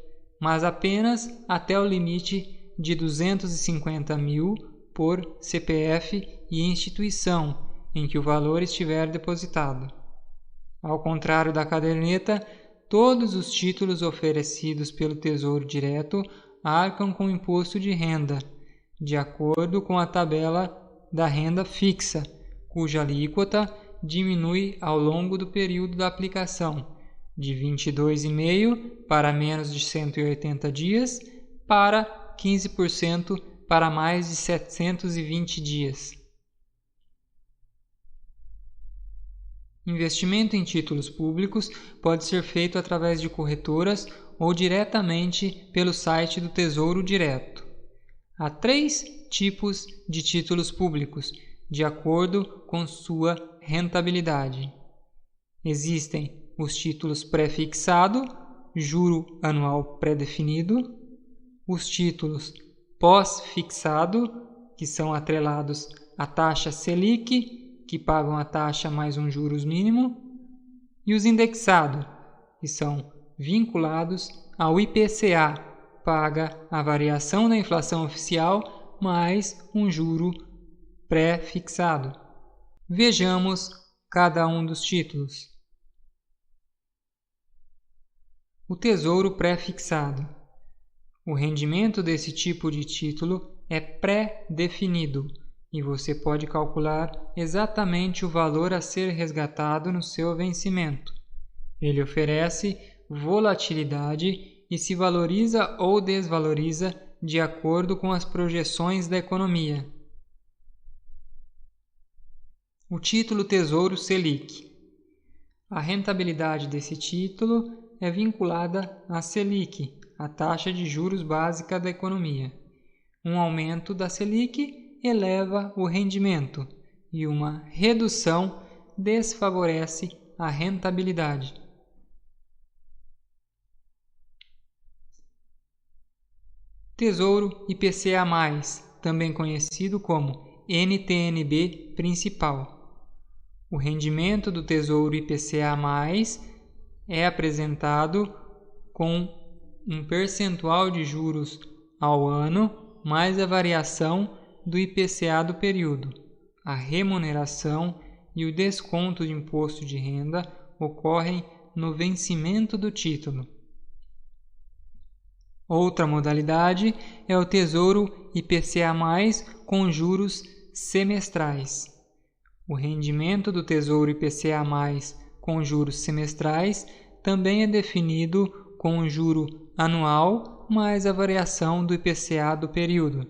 mas apenas até o limite de 250 mil por CPF e instituição em que o valor estiver depositado. Ao contrário da caderneta, todos os títulos oferecidos pelo Tesouro Direto arcam com imposto de renda, de acordo com a tabela da renda fixa, cuja alíquota diminui ao longo do período da aplicação, de 22,5% para menos de 180 dias, para 15% para mais de 720 dias. Investimento em títulos públicos pode ser feito através de corretoras ou diretamente pelo site do Tesouro Direto. Há 3 tipos de títulos públicos, de acordo com sua rentabilidade. Existem os títulos pré-fixado, juro anual pré-definido, os títulos pós-fixado, que são atrelados à taxa Selic, que pagam a taxa mais um juros mínimo, e os indexados, que são vinculados ao IPCA, paga a variação da inflação oficial mais um juro pré-fixado. Vejamos cada um dos títulos. O Tesouro Pré-fixado. O rendimento desse tipo de título é pré-definido e você pode calcular exatamente o valor a ser resgatado no seu vencimento. Ele oferece volatilidade e se valoriza ou desvaloriza de acordo com as projeções da economia. O título Tesouro Selic. A rentabilidade desse título é vinculada à Selic, a taxa de juros básica da economia. Um aumento da Selic eleva o rendimento e uma redução desfavorece a rentabilidade. Tesouro IPCA+, também conhecido como NTN-B principal. O rendimento do Tesouro IPCA+, é apresentado com um percentual de juros ao ano mais a variação do IPCA do período. A remuneração e o desconto de imposto de renda ocorrem no vencimento do título. Outra modalidade é o Tesouro IPCA+, com juros semestrais. O rendimento do Tesouro IPCA+, com juros semestrais também é definido com o juro anual mais a variação do IPCA do período.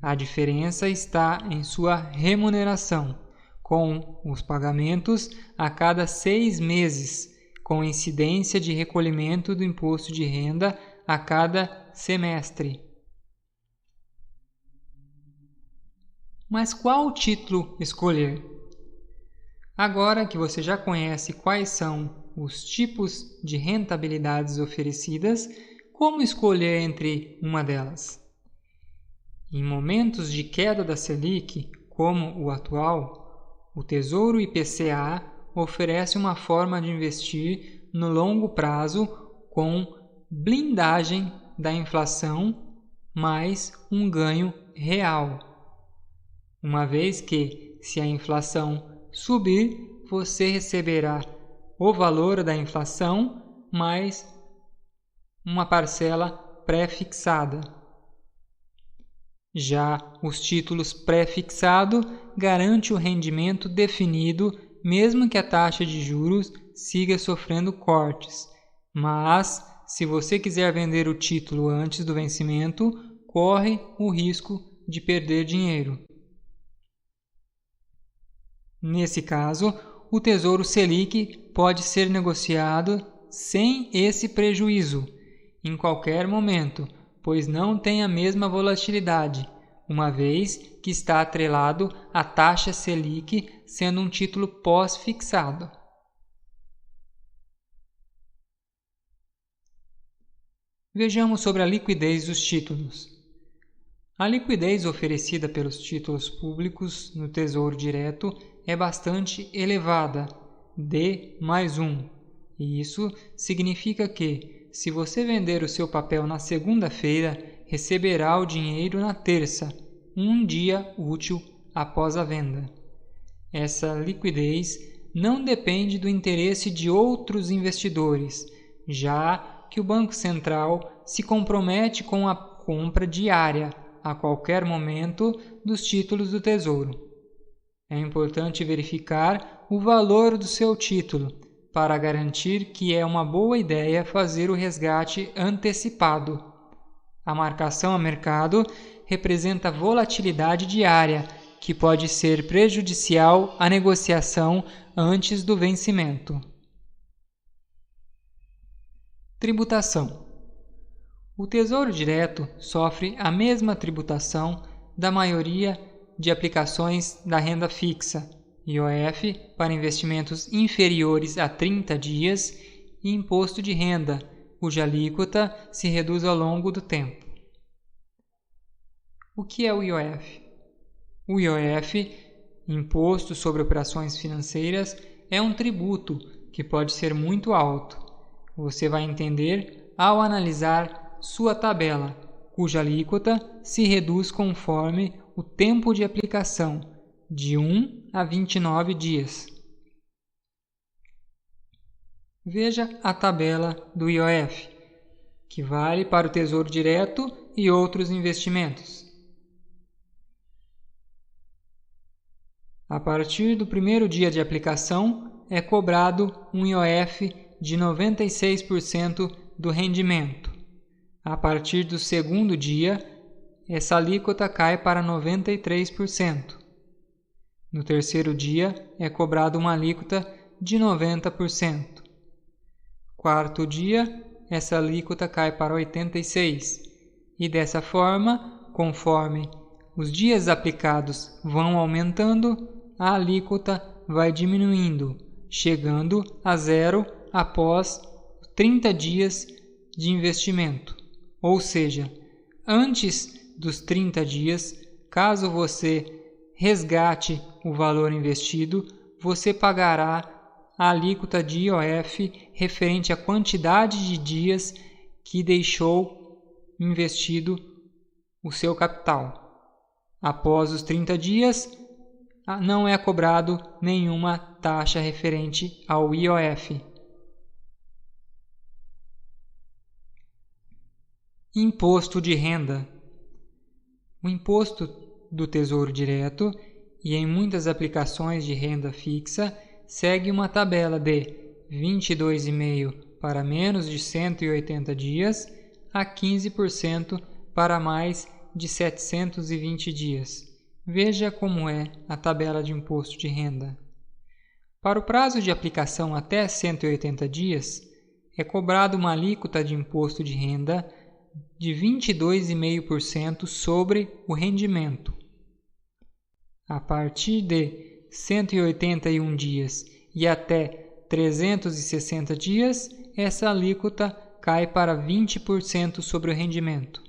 A diferença está em sua remuneração, com os pagamentos a cada 6 meses, com incidência de recolhimento do imposto de renda a cada semestre. Mas qual título escolher? Agora que você já conhece quais são os tipos de rentabilidades oferecidas, como escolher entre uma delas? Em momentos de queda da Selic, como o atual, o Tesouro IPCA oferece uma forma de investir no longo prazo com blindagem da inflação mais um ganho real. Uma vez que, se a inflação subir, você receberá o valor da inflação mais uma parcela pré-fixada. Já os títulos pré-fixado garante o rendimento definido mesmo que a taxa de juros siga sofrendo cortes. Mas, se você quiser vender o título antes do vencimento, corre o risco de perder dinheiro. Nesse caso, o Tesouro Selic pode ser negociado sem esse prejuízo, em qualquer momento, pois não tem a mesma volatilidade, uma vez que está atrelado à taxa Selic, sendo um título pós-fixado. Vejamos sobre a liquidez dos títulos. A liquidez oferecida pelos títulos públicos no Tesouro Direto é bastante elevada, D+1, e isso significa que, se você vender o seu papel na segunda-feira, receberá o dinheiro na terça, um dia útil após a venda. Essa liquidez não depende do interesse de outros investidores, já que o Banco Central se compromete com a compra diária, a qualquer momento, dos títulos do Tesouro. É importante verificar o valor do seu título para garantir que é uma boa ideia fazer o resgate antecipado. A marcação a mercado representa volatilidade diária, que pode ser prejudicial à negociação antes do vencimento. Tributação. O Tesouro Direto sofre a mesma tributação da maioria de aplicações da renda fixa, IOF, para investimentos inferiores a 30 dias e imposto de renda, cuja alíquota se reduz ao longo do tempo. O que é o IOF? O IOF, Imposto sobre Operações Financeiras, é um tributo que pode ser muito alto. Você vai entender ao analisar sua tabela, cuja alíquota se reduz conforme o tempo de aplicação, de 1 a 29 dias. Veja a tabela do IOF, que vale para o Tesouro Direto e outros investimentos. A partir do primeiro dia de aplicação, é cobrado um IOF de 96% do rendimento. A partir do segundo dia, essa alíquota cai para 93%. No terceiro dia, é cobrado uma alíquota de 90%. Quarto dia, essa alíquota cai para 86%. E dessa forma, conforme os dias aplicados vão aumentando, a alíquota vai diminuindo, chegando a zero após 30 dias de investimento. Ou seja, antes dos 30 dias, caso você resgate o valor investido, você pagará a alíquota de IOF referente à quantidade de dias que deixou investido o seu capital. Após os 30 dias, não é cobrado nenhuma taxa referente ao IOF. Imposto de renda. O imposto do Tesouro Direto e em muitas aplicações de renda fixa segue uma tabela de 22,5% para menos de 180 dias a 15% para mais de 720 dias. Veja como é a tabela de imposto de renda. Para o prazo de aplicação até 180 dias, é cobrada uma alíquota de imposto de renda de 22,5% sobre o rendimento. A partir de 181 dias e até 360 dias, essa alíquota cai para 20% sobre o rendimento.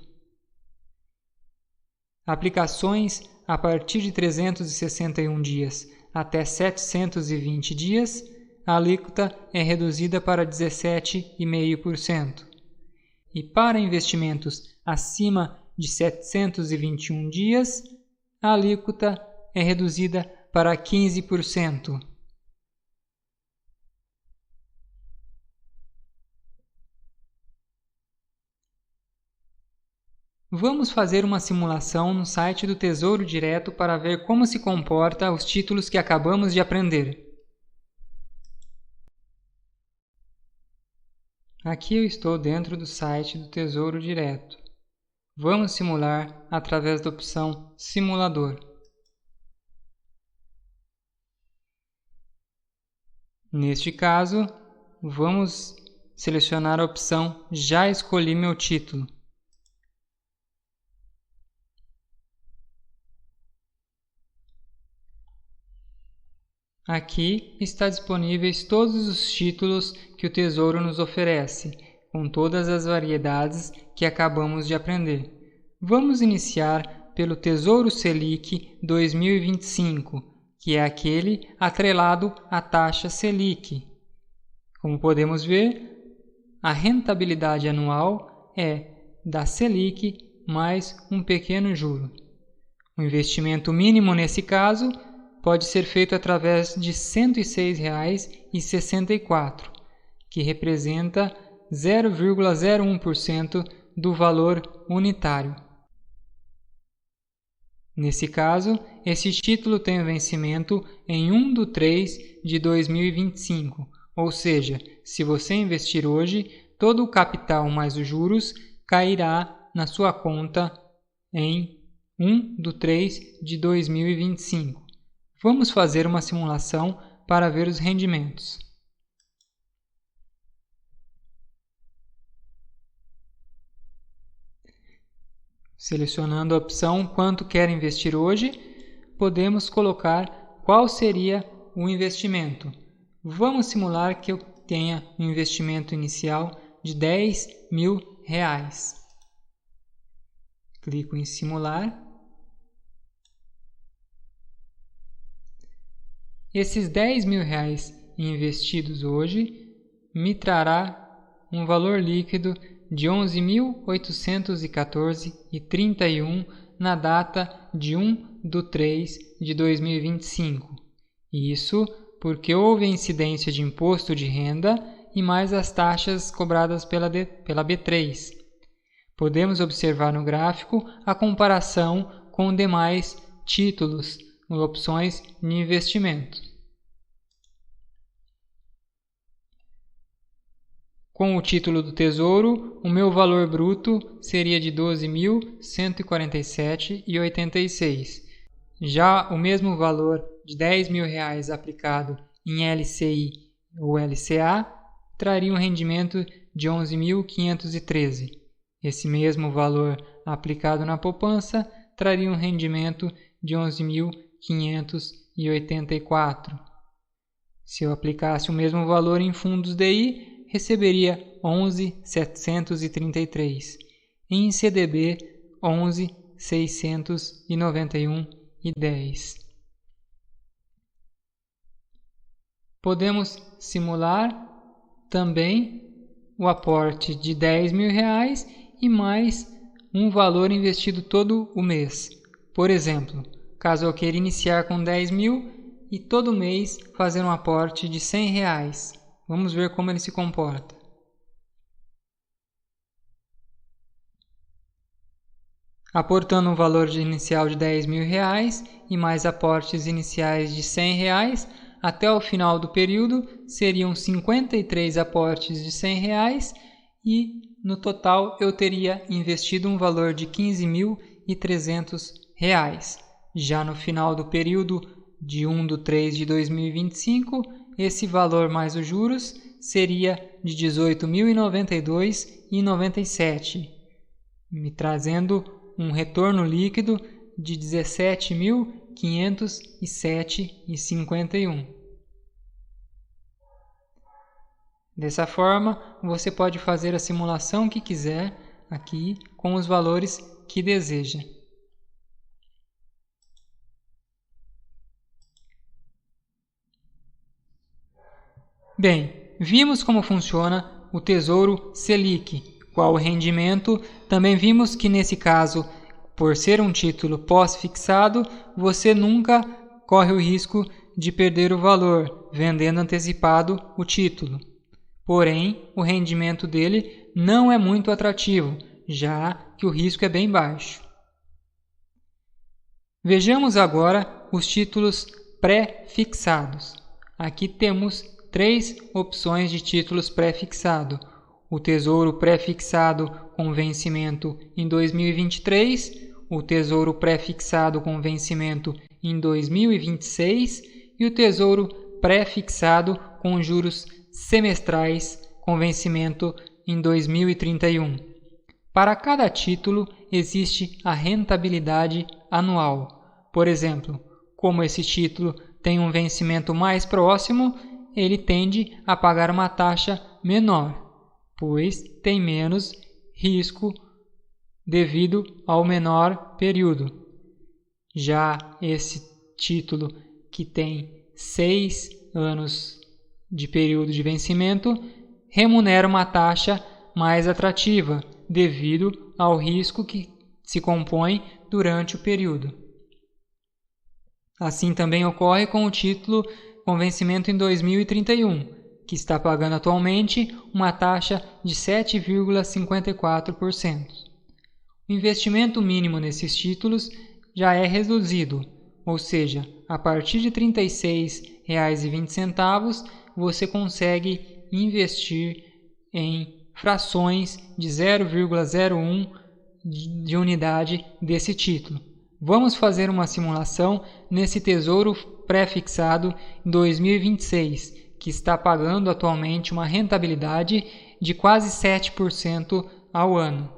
Aplicações a partir de 361 dias até 720 dias, a alíquota é reduzida para 17,5%. E para investimentos acima de 721 dias, a alíquota é reduzida para 15%. Vamos fazer uma simulação no site do Tesouro Direto para ver como se comporta os títulos que acabamos de aprender. Aqui eu estou dentro do site do Tesouro Direto. Vamos simular através da opção Simulador. Neste caso, vamos selecionar a opção Já escolhi meu título. Aqui está disponíveis todos os títulos que o Tesouro nos oferece, com todas as variedades que acabamos de aprender. Vamos iniciar pelo Tesouro Selic 2025, que é aquele atrelado à taxa Selic. Como podemos ver, a rentabilidade anual é da Selic mais um pequeno juro. O investimento mínimo nesse caso pode ser feito através de R$ 106,64, que representa 0,01% do valor unitário. Nesse caso, esse título tem vencimento em 1/3/2025, ou seja, se você investir hoje, todo o capital mais os juros cairá na sua conta em 1/3/2025. Vamos fazer uma simulação para ver os rendimentos. Selecionando a opção Quanto quer investir hoje, podemos colocar qual seria o investimento. Vamos simular que eu tenha um investimento inicial de R$10.000. Clico em Simular. Esses R$10.000 investidos hoje me trará um valor líquido de R$ 11.814,31 na data de 1/3/2025. Isso porque houve a incidência de imposto de renda e mais as taxas cobradas pela B3. Podemos observar no gráfico a comparação com demais títulos, opções de investimento. Com o título do Tesouro, o meu valor bruto seria de R$ 12.147,86. Já o mesmo valor de R$10.000 aplicado em LCI ou LCA traria um rendimento de R$ 11.513. Esse mesmo valor aplicado na poupança traria um rendimento de R$ 11.584. Se eu aplicasse o mesmo valor em fundos DI, receberia R$ 11.733. Em CDB, R$ 11.691 2010. Podemos simular também o aporte de R$10.000 e mais um valor investido todo o mês. Por exemplo, caso eu queira iniciar com 10.000 e todo mês fazer um aporte de R$100. Vamos ver como ele se comporta. Aportando um valor inicial de R$10.000 e mais aportes iniciais de R$100, até o final do período seriam 53 aportes de R$100 e no total eu teria investido um valor de R$15.300. Já no final do período de 1/3/2025, esse valor mais os juros seria de R$18.092,97, me trazendo um retorno líquido de R$17.507,51. Dessa forma, você pode fazer a simulação que quiser aqui com os valores que deseja. Bem, vimos como funciona o Tesouro Selic, qual o rendimento. Também vimos que nesse caso, por ser um título pós-fixado, você nunca corre o risco de perder o valor, vendendo antecipado o título. Porém, o rendimento dele não é muito atrativo, já que o risco é bem baixo. Vejamos agora os títulos pré-fixados. Aqui temos 3 opções de títulos pré-fixado: o Tesouro pré-fixado com vencimento em 2023, o Tesouro pré-fixado com vencimento em 2026 e o Tesouro pré-fixado com juros semestrais com vencimento em 2031. Para cada título existe a rentabilidade anual. Por exemplo, como esse título tem um vencimento mais próximo, ele tende a pagar uma taxa menor, pois tem menos risco devido ao menor período. Já esse título que tem 6 anos de período de vencimento remunera uma taxa mais atrativa devido ao risco que se compõe durante o período. Assim também ocorre com o título com vencimento em 2031, que está pagando atualmente uma taxa de 7,54%. O investimento mínimo nesses títulos já é reduzido, ou seja, a partir de R$ 36,20 você consegue investir em frações de 0,01 de unidade desse título. Vamos fazer uma simulação nesse Tesouro pré-fixado em 2026, que está pagando atualmente uma rentabilidade de quase 7% ao ano.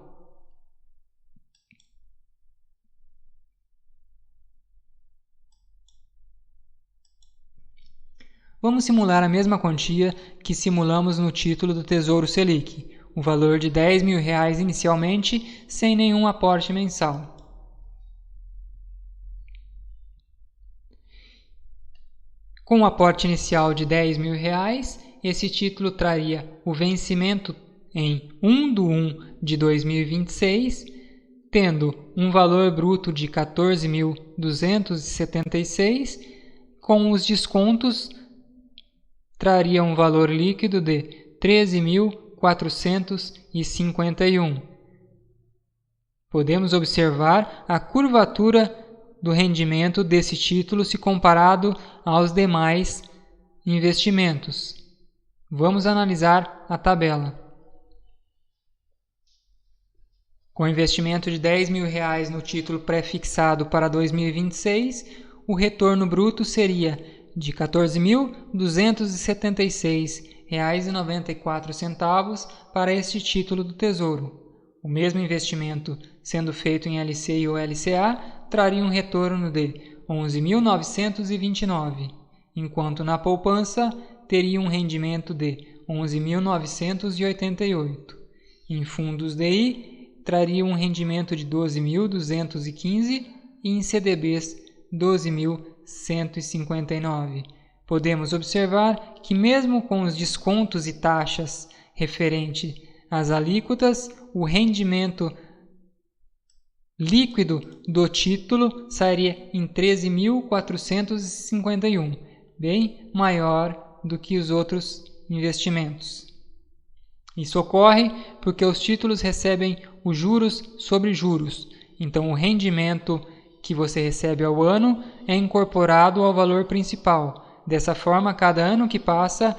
Vamos simular a mesma quantia que simulamos no título do Tesouro Selic, o valor de R$10.000 inicialmente, sem nenhum aporte mensal. Com o aporte inicial de R$10.000, esse título traria o vencimento em 1/1/2026, tendo um valor bruto de 14.276, com os descontos traria um valor líquido de 13.451. Podemos observar a curvatura do rendimento desse título se comparado aos demais investimentos. Vamos analisar a tabela. Com investimento de R$10.000 no título pré-fixado para 2026, o retorno bruto seria de R$ 14.276,94 para este título do Tesouro. O mesmo investimento, sendo feito em LCI ou LCA, traria um retorno de R$ 11.929, enquanto na poupança teria um rendimento de R$ 11.988. Em fundos DI, traria um rendimento de R$ 12.215 e em CDBs 12.159. Podemos observar que mesmo com os descontos e taxas referente às alíquotas, o rendimento líquido do título sairia em 13.451, bem maior do que os outros investimentos. Isso ocorre porque os títulos recebem os juros sobre juros, então o rendimento que você recebe ao ano é incorporado ao valor principal. Dessa forma, cada ano que passa,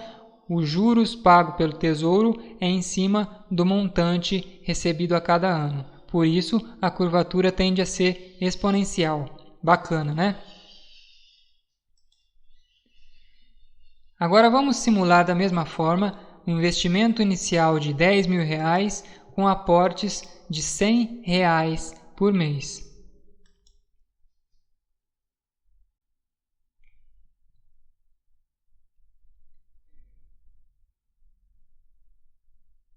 os juros pagos pelo Tesouro é em cima do montante recebido a cada ano. Por isso, a curvatura tende a ser exponencial. Bacana, né? Agora vamos simular da mesma forma um investimento inicial de R$10.000 com aportes de R$100 por mês.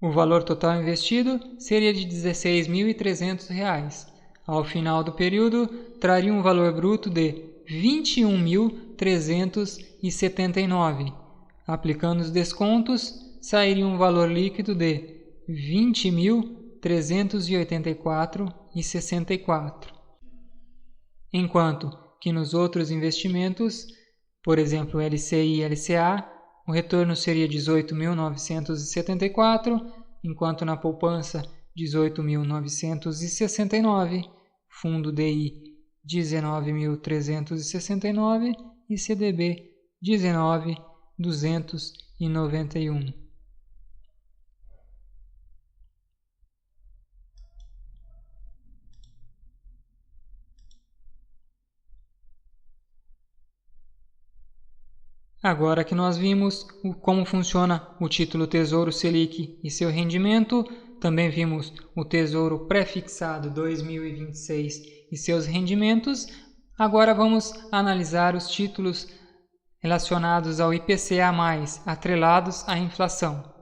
O valor total investido seria de R$16.300. Ao final do período, traria um valor bruto de R$21.379. Aplicando os descontos, sairia um valor líquido de R$20.384,64. Enquanto que nos outros investimentos, por exemplo, LCI e LCA, o retorno seria 18.974, enquanto na poupança 18.969, fundo DI 19.369 e CDB 19.291. Agora que nós vimos como funciona o título Tesouro Selic e seu rendimento, também vimos o Tesouro Pré-fixado 2026 e seus rendimentos, agora vamos analisar os títulos relacionados ao IPCA+, atrelados à inflação.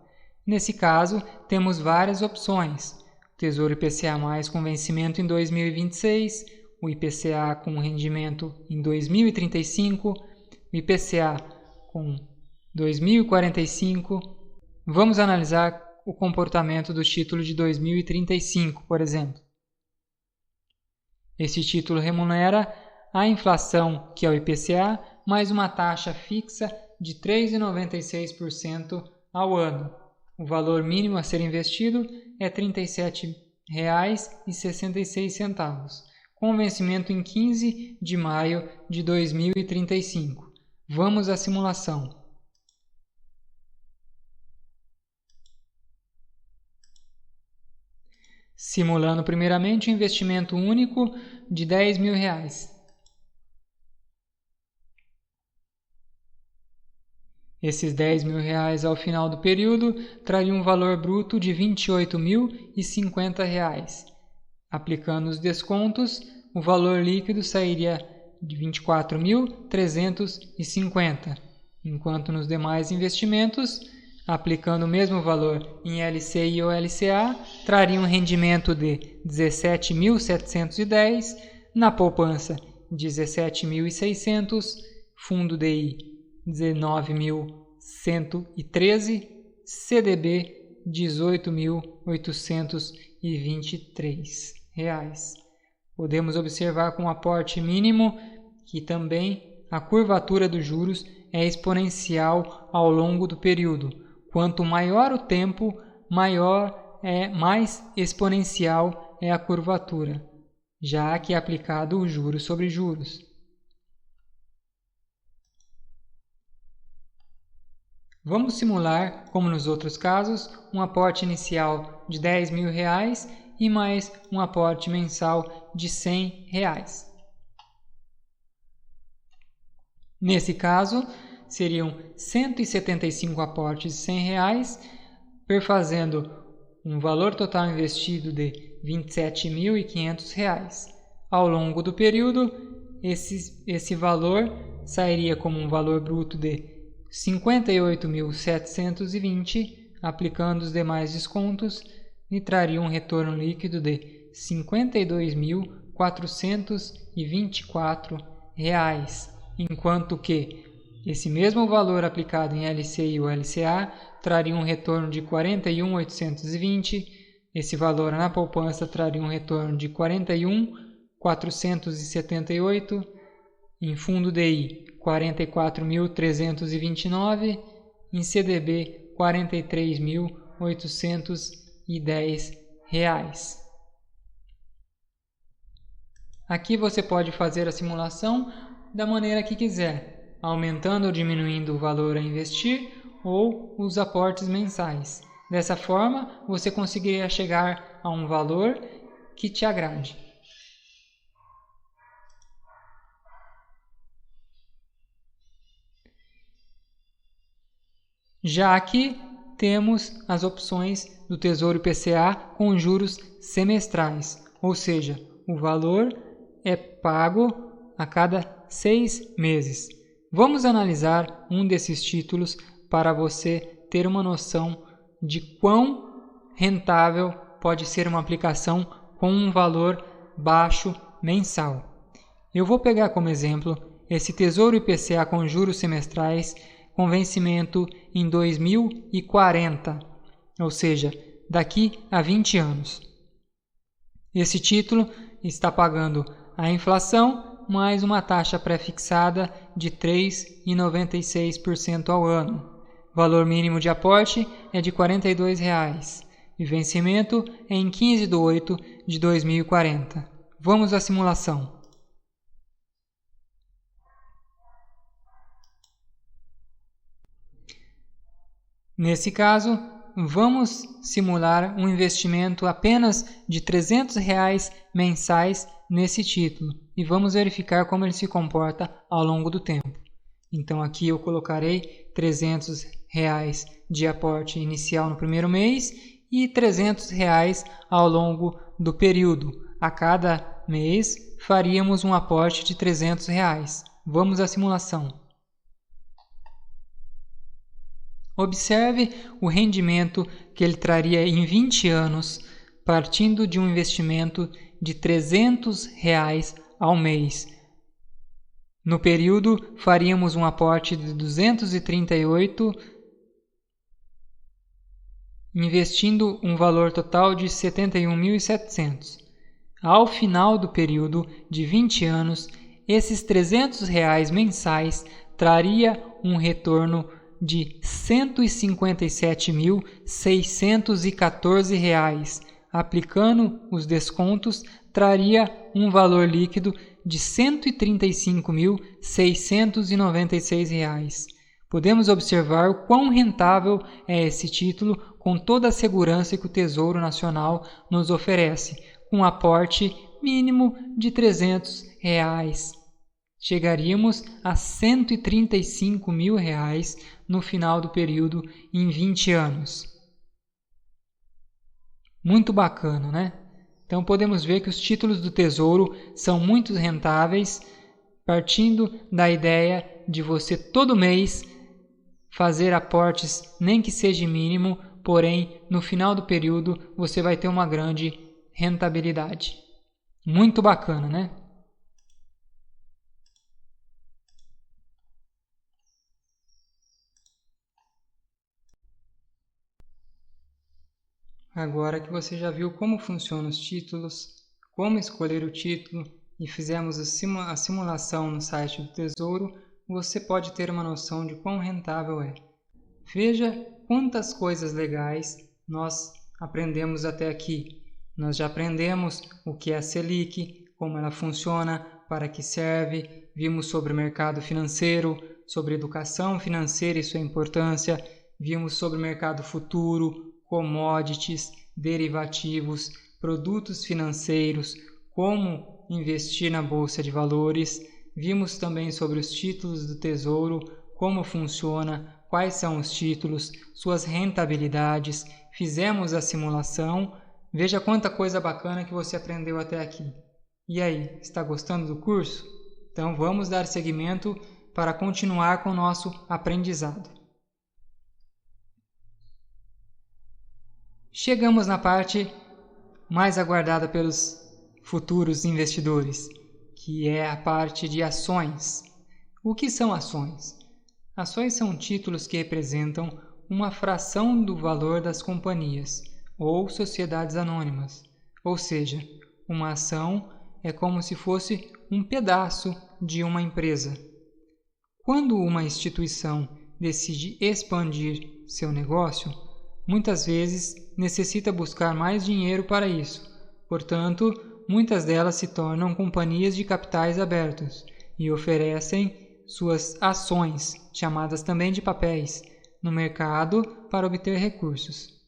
Nesse caso, temos várias opções. O Tesouro IPCA+, com vencimento em 2026, o IPCA com rendimento em 2035, o IPCA com 2045, vamos analisar o comportamento do título de 2035, por exemplo. Esse título remunera a inflação, que é o IPCA, mais uma taxa fixa de 3,96% ao ano. O valor mínimo a ser investido é R$ 37,66, com vencimento em 15 de maio de 2035. Vamos à simulação. Simulando primeiramente um investimento único de R$10.000. Esses R$10.000 ao final do período trariam um valor bruto de R$ 28.050. Aplicando os descontos, o valor líquido sairia de R$ 24.350, enquanto nos demais investimentos, aplicando o mesmo valor em LCI ou LCA, traria um rendimento de R$ 17.710, na poupança R$ 17.600, fundo DI R$ 19.113, CDB R$ 18.823. Podemos observar com o aporte mínimo que também a curvatura dos juros é exponencial ao longo do período. Quanto maior o tempo, mais exponencial é a curvatura, já que é aplicado o juros sobre juros. Vamos simular, como nos outros casos, um aporte inicial de R$10.000 e mais um aporte mensal de R$100. Nesse caso, seriam 175 aportes de R$100, perfazendo um valor total investido de R$ 27.500. Ao longo do período, esse valor sairia como um valor bruto de R$ 58.720, aplicando os demais descontos, e traria um retorno líquido de R$ 52.424 enquanto que esse mesmo valor aplicado em LCI ou LCA traria um retorno de 41.820, esse valor na poupança traria um retorno de 41.478, em fundo DI 44.329, em CDB R$ 43.810. Aqui você pode fazer a simulação da maneira que quiser, aumentando ou diminuindo o valor a investir ou os aportes mensais. Dessa forma, você conseguiria chegar a um valor que te agrade. Já aqui temos as opções do Tesouro IPCA com juros semestrais, ou seja, o valor é pago a cada 6 meses. Vamos analisar um desses títulos para você ter uma noção de quão rentável pode ser uma aplicação com um valor baixo mensal. Eu vou pegar como exemplo esse Tesouro IPCA com juros semestrais com vencimento em 2040, ou seja, daqui a 20 anos. Esse título está pagando a inflação mais uma taxa pré-fixada de 3,96% ao ano. Valor mínimo de aporte é de R$ 42,00 e vencimento é em 15/8/2040. Vamos à simulação. Nesse caso, vamos simular um investimento apenas de R$ 300,00 mensais nesse título e vamos verificar como ele se comporta ao longo do tempo. Então aqui eu colocarei R$ 300,00 de aporte inicial no primeiro mês e R$ 300,00 ao longo do período. A cada mês faríamos um aporte de R$ 300,00. Vamos à simulação. Observe o rendimento que ele traria em 20 anos, partindo de um investimento de R$ 300,00 ao mês. No período, faríamos um aporte de 238, investindo um valor total de 71.700. Ao final do período de 20 anos, esses R$ 300,00 mensais traria um retorno de R$ 157.614. Aplicando os descontos, traria um valor líquido de R$ 135.696. Podemos observar o quão rentável é esse título com toda a segurança que o Tesouro Nacional nos oferece, com um aporte mínimo de R$ 300,00. Chegaríamos a R$ 135.000 no final do período em 20 anos. Muito bacana, né? Então podemos ver que os títulos do Tesouro são muito rentáveis, partindo da ideia de você todo mês fazer aportes, nem que seja mínimo, porém no final do período você vai ter uma grande rentabilidade. Muito bacana, né? Agora que você já viu como funcionam os títulos, como escolher o título e fizemos a simulação no site do Tesouro, você pode ter uma noção de quão rentável é. Veja quantas coisas legais nós aprendemos até aqui. Nós já aprendemos o que é a Selic, como ela funciona, para que serve, vimos sobre o mercado financeiro, sobre educação financeira e sua importância, vimos sobre o mercado futuro, commodities, derivativos, produtos financeiros, como investir na bolsa de valores. Vimos também sobre os títulos do Tesouro, como funciona, quais são os títulos, suas rentabilidades. Fizemos a simulação. Veja quanta coisa bacana que você aprendeu até aqui. E aí, está gostando do curso? Então vamos dar seguimento para continuar com o nosso aprendizado. Chegamos na parte mais aguardada pelos futuros investidores, que é a parte de ações. O que são ações? Ações são títulos que representam uma fração do valor das companhias ou sociedades anônimas. Ou seja, uma ação é como se fosse um pedaço de uma empresa. Quando uma instituição decide expandir seu negócio, muitas vezes necessita buscar mais dinheiro para isso. Portanto, muitas delas se tornam companhias de capitais abertos e oferecem suas ações, chamadas também de papéis, no mercado para obter recursos.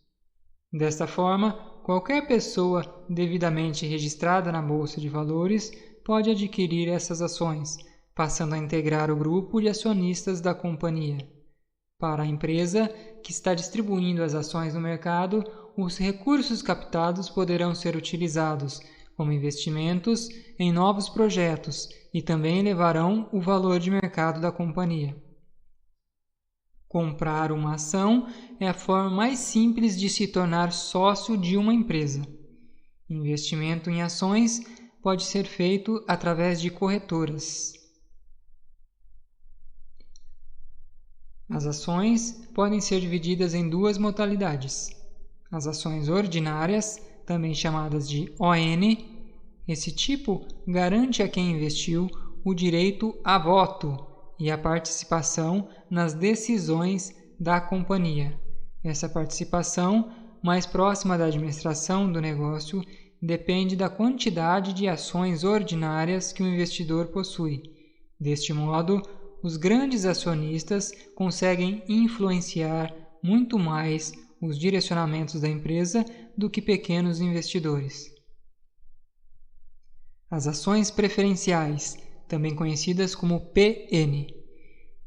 Desta forma, qualquer pessoa devidamente registrada na Bolsa de Valores pode adquirir essas ações, passando a integrar o grupo de acionistas da companhia. Para a empresa que está distribuindo as ações no mercado, os recursos captados poderão ser utilizados como investimentos em novos projetos e também elevarão o valor de mercado da companhia. Comprar uma ação é a forma mais simples de se tornar sócio de uma empresa. Investimento em ações pode ser feito através de corretoras. As ações podem ser divididas em duas modalidades. As ações ordinárias, também chamadas de ON, esse tipo garante a quem investiu o direito a voto e a participação nas decisões da companhia. Essa participação, mais próxima da administração do negócio, depende da quantidade de ações ordinárias que o investidor possui. Deste modo, os grandes acionistas conseguem influenciar muito mais os direcionamentos da empresa do que pequenos investidores. As ações preferenciais, também conhecidas como PN.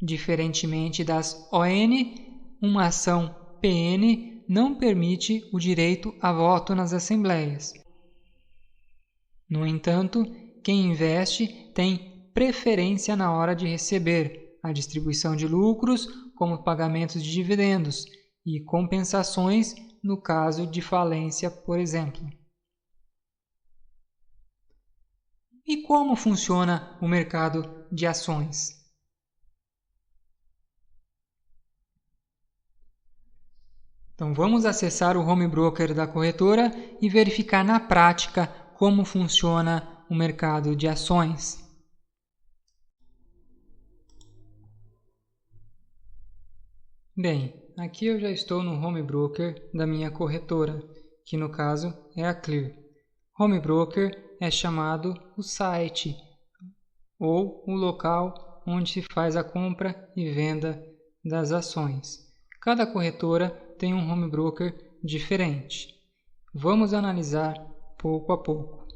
Diferentemente das ON, uma ação PN não permite o direito a voto nas assembleias. No entanto, quem investe tem preferência na hora de receber a distribuição de lucros, como pagamentos de dividendos, e compensações no caso de falência, por exemplo. E como funciona o mercado de ações? Então vamos acessar o home broker da corretora e verificar na prática como funciona o mercado de ações. Bem, aqui eu já estou no home broker da minha corretora, que no caso é a Clear. Home broker é chamado o site ou o local onde se faz a compra e venda das ações. Cada corretora tem um home broker diferente. Vamos analisar pouco a pouco.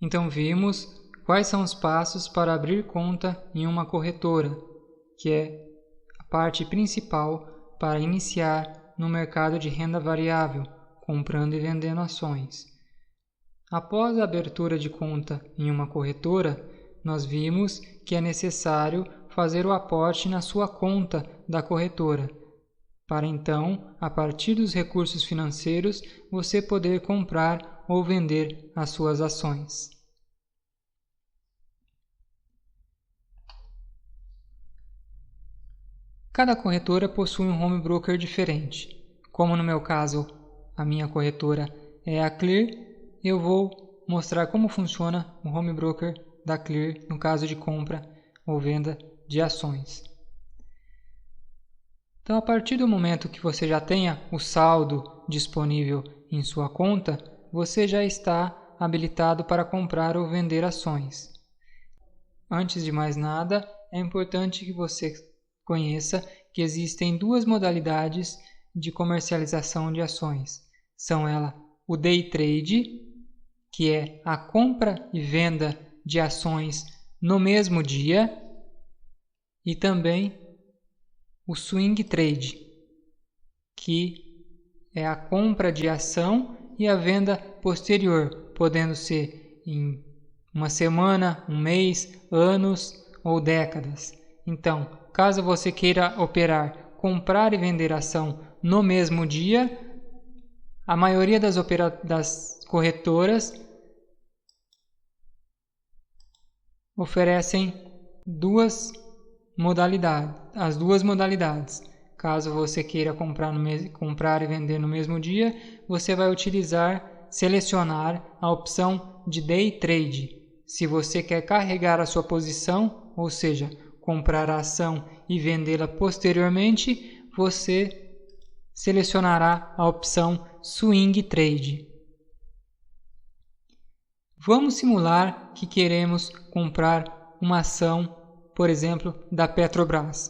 Então vimos quais são os passos para abrir conta em uma corretora, que é a parte principal para iniciar no mercado de renda variável, comprando e vendendo ações. Após a abertura de conta em uma corretora, nós vimos que é necessário fazer o aporte na sua conta da corretora, para então, a partir dos recursos financeiros, você poder comprar ou vender as suas ações. Cada corretora possui um home broker diferente. Como no meu caso, a minha corretora é a Clear, eu vou mostrar como funciona o home broker da Clear no caso de compra ou venda de ações. Então, a partir do momento que você já tenha o saldo disponível em sua conta, você já está habilitado para comprar ou vender ações. Antes de mais nada, é importante que você conheça que existem duas modalidades de comercialização de ações. São elas o day trade, que é a compra e venda de ações no mesmo dia, e também o swing trade, que é a compra de ação e a venda posterior, podendo ser em uma semana, um mês, anos ou décadas. Então, caso você queira operar, comprar e vender ação no mesmo dia, a maioria das corretoras oferecem as duas modalidades. Caso você queira comprar e vender no mesmo dia, você vai selecionar a opção de Day Trade. Se você quer carregar a sua posição, ou seja, comprar a ação e vendê-la posteriormente, você selecionará a opção Swing Trade. Vamos simular que queremos comprar uma ação, por exemplo, da Petrobras.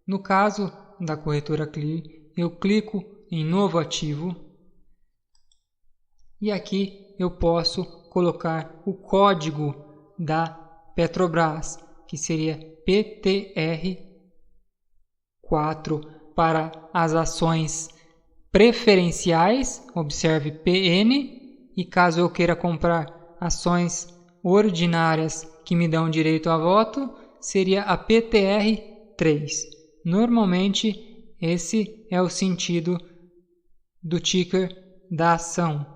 No caso da corretora Clear, eu clico em Novo Ativo e aqui eu posso colocar o código da Petrobras, que seria PTR4 para as ações preferenciais, observe PN, e caso eu queira comprar ações ordinárias que me dão direito a voto, seria a PTR3. Normalmente, esse é o sentido do ticker da ação.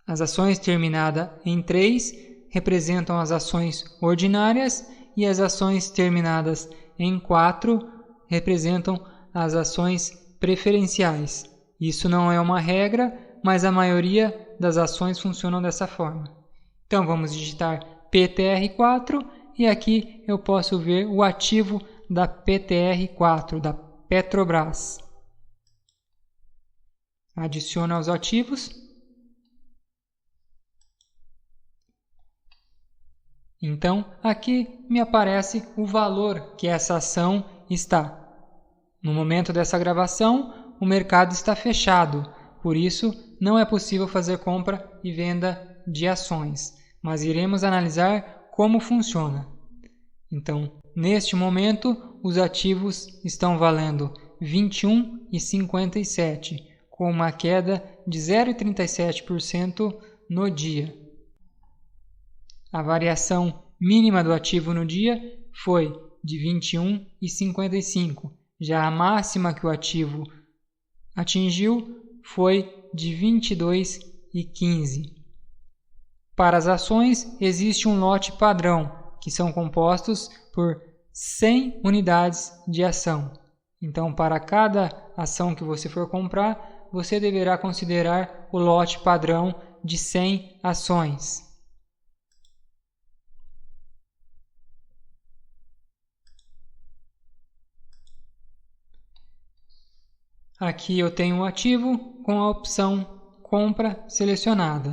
As ações terminadas em 3 representam as ações ordinárias e as ações terminadas em 4 representam as ações preferenciais. Isso não é uma regra, mas a maioria das ações funcionam dessa forma. Então, vamos digitar PTR4 e aqui eu posso ver o ativo da PTR4, da Petrobras. Adiciono aos ativos. Então, aqui me aparece o valor que essa ação está. No momento dessa gravação, o mercado está fechado, por isso não é possível fazer compra e venda de ações, mas iremos analisar como funciona. Então, neste momento, os ativos estão valendo R$ 21,57, com uma queda de 0,37% no dia. A variação mínima do ativo no dia foi de 21,55. Já a máxima que o ativo atingiu foi de 22,15. Para as ações, existe um lote padrão, que são compostos por 100 unidades de ação. Então, para cada ação que você for comprar, você deverá considerar o lote padrão de 100 ações. Aqui eu tenho um ativo com a opção compra selecionada.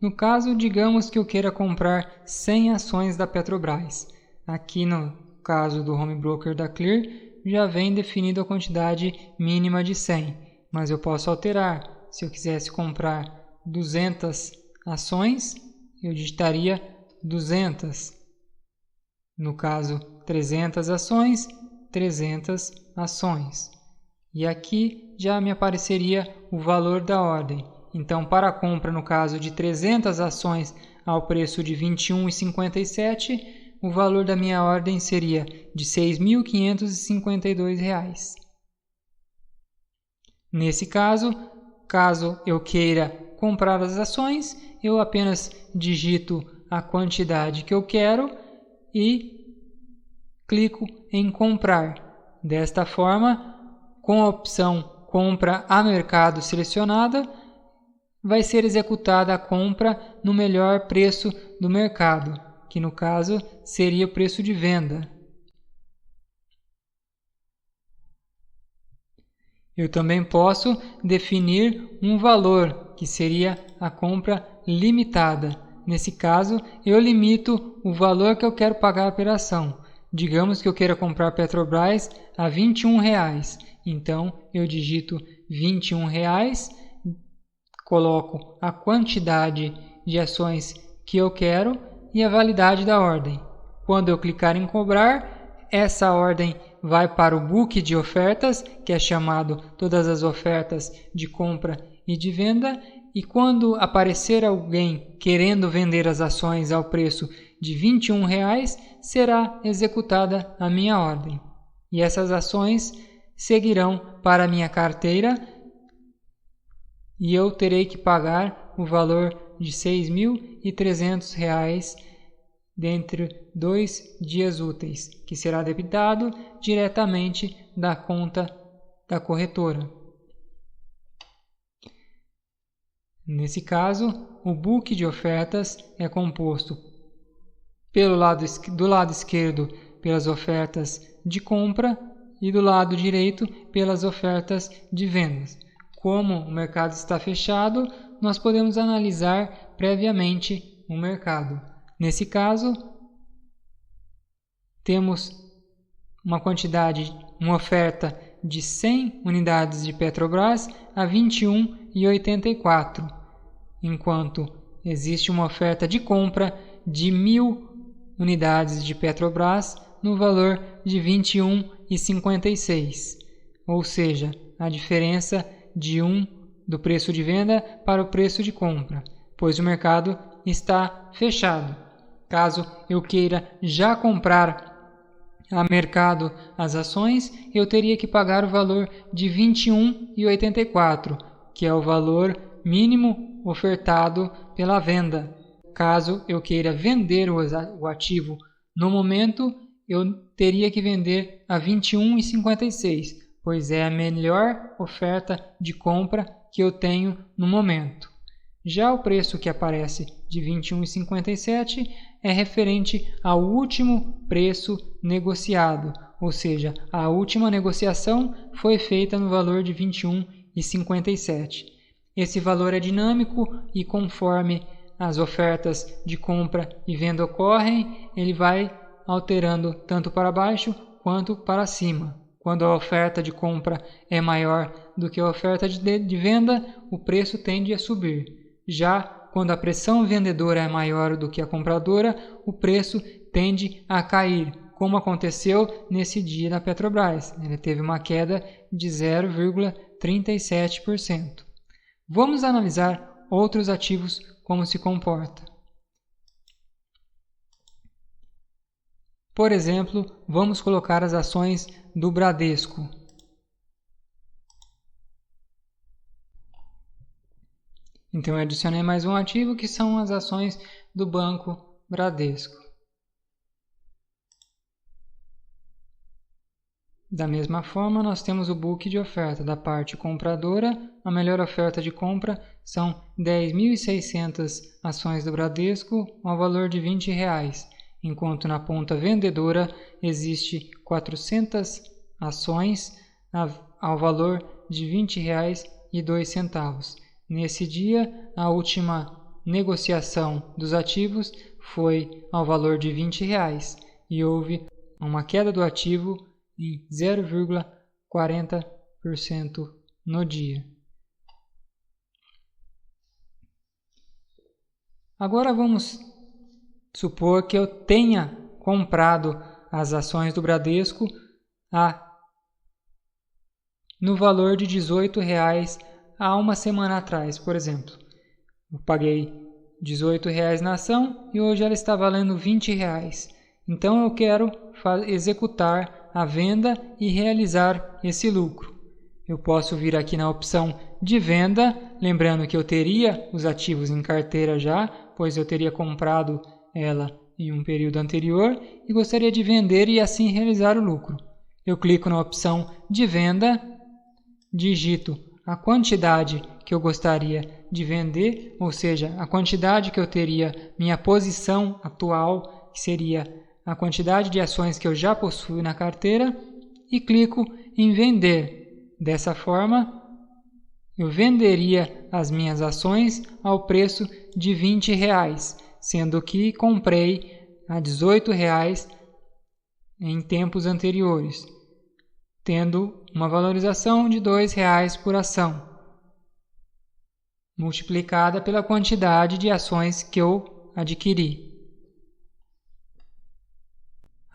No caso, digamos que eu queira comprar 100 ações da Petrobras. Aqui no caso do Home Broker da Clear, já vem definido a quantidade mínima de 100, mas eu posso alterar. Se eu quisesse comprar 200 ações, eu digitaria 200. No caso, 300 ações, 300 ações. E aqui já me apareceria o valor da ordem. Então, para a compra, no caso de 300 ações ao preço de R$ 21,57, o valor da minha ordem seria de R$ 6.552. Nesse caso eu queira comprar as ações, eu apenas digito a quantidade que eu quero e clico em comprar. Desta forma, com a opção compra a mercado selecionada, vai ser executada a compra no melhor preço do mercado, que no caso seria o preço de venda. Eu também posso definir um valor, que seria a compra limitada. Nesse caso, eu limito o valor que eu quero pagar pela ação. Digamos que eu queira comprar Petrobras a R$ 21. Então, eu digito R$ 21, coloco a quantidade de ações que eu quero e a validade da ordem. Quando eu clicar em cobrar, essa ordem vai para o book de ofertas, que é chamado todas as ofertas de compra e de venda, e quando aparecer alguém querendo vender as ações ao preço de R$ 21, será executada a minha ordem. E essas ações seguirão para a minha carteira e eu terei que pagar o valor de R$ 6.300 dentre 2 dias úteis, que será debitado diretamente da conta da corretora. Nesse caso, o book de ofertas é composto do lado esquerdo pelas ofertas de compra e do lado direito pelas ofertas de vendas. Como o mercado está fechado, nós podemos analisar previamente o mercado. Nesse caso, temos uma oferta de 100 unidades de Petrobras a R$ 21,84, enquanto existe uma oferta de compra de 1.000 unidades de Petrobras no valor de R$ 21,56, ou seja, a diferença de do preço de venda para o preço de compra, pois o mercado está fechado. Caso eu queira já comprar a mercado as ações, eu teria que pagar o valor de R$ 21,84, que é o valor mínimo ofertado pela venda. Caso eu queira vender o ativo no momento, eu teria que vender a R$ 21,56, pois é a melhor oferta de compra que eu tenho no momento. Já o preço que aparece de R$ 21,57 é referente ao último preço negociado, ou seja, a última negociação foi feita no valor de R$ 21,57. Esse valor é dinâmico e conforme as ofertas de compra e venda ocorrem, ele vai alterando tanto para baixo quanto para cima. Quando a oferta de compra é maior do que a oferta de venda, o preço tende a subir. Já quando a pressão vendedora é maior do que a compradora, o preço tende a cair, como aconteceu nesse dia da Petrobras. Ele teve uma queda de 0,37%. Vamos analisar outros ativos como se comporta. Por exemplo, vamos colocar as ações do Bradesco. Então, eu adicionei mais um ativo que são as ações do Banco Bradesco. Da mesma forma, nós temos o book de oferta. Da parte compradora, a melhor oferta de compra são 10.600 ações do Bradesco ao valor de R$ 20, enquanto na ponta vendedora existe 400 ações ao valor de R$ 20,02. Nesse dia, a última negociação dos ativos foi ao valor de R$ 20 e houve uma queda do ativo em 0,40% no dia. Agora vamos supor que eu tenha comprado as ações do Bradesco no valor de R$ 18 há uma semana atrás, por exemplo. Eu paguei R$ 18 na ação e hoje ela está valendo R$ 20. Então eu quero executar a venda e realizar esse lucro. Eu posso vir aqui na opção de venda, lembrando que eu teria os ativos em carteira já, pois eu teria comprado ela em um período anterior e gostaria de vender e assim realizar o lucro. Eu clico na opção de venda, digito a quantidade que eu gostaria de vender, ou seja, a quantidade que eu teria, minha posição atual, que seria a quantidade de ações que eu já possuo na carteira, e clico em vender. Dessa forma, eu venderia as minhas ações ao preço de R$ 20, sendo que comprei a R$ 18 em tempos anteriores, tendo uma valorização de R$ 2 por ação, multiplicada pela quantidade de ações que eu adquiri.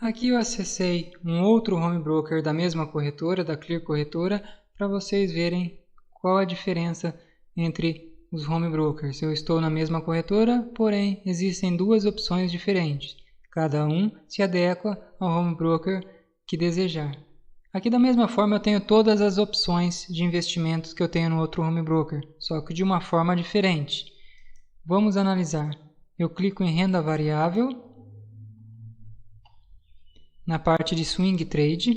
Aqui eu acessei um outro home broker da mesma corretora, da Clear Corretora, para vocês verem qual a diferença entre os home brokers. Eu estou na mesma corretora, porém existem duas opções diferentes. Cada um se adequa ao home broker que desejar. Aqui da mesma forma eu tenho todas as opções de investimentos que eu tenho no outro home broker, só que de uma forma diferente. Vamos analisar. Eu clico em renda variável na parte de Swing Trade.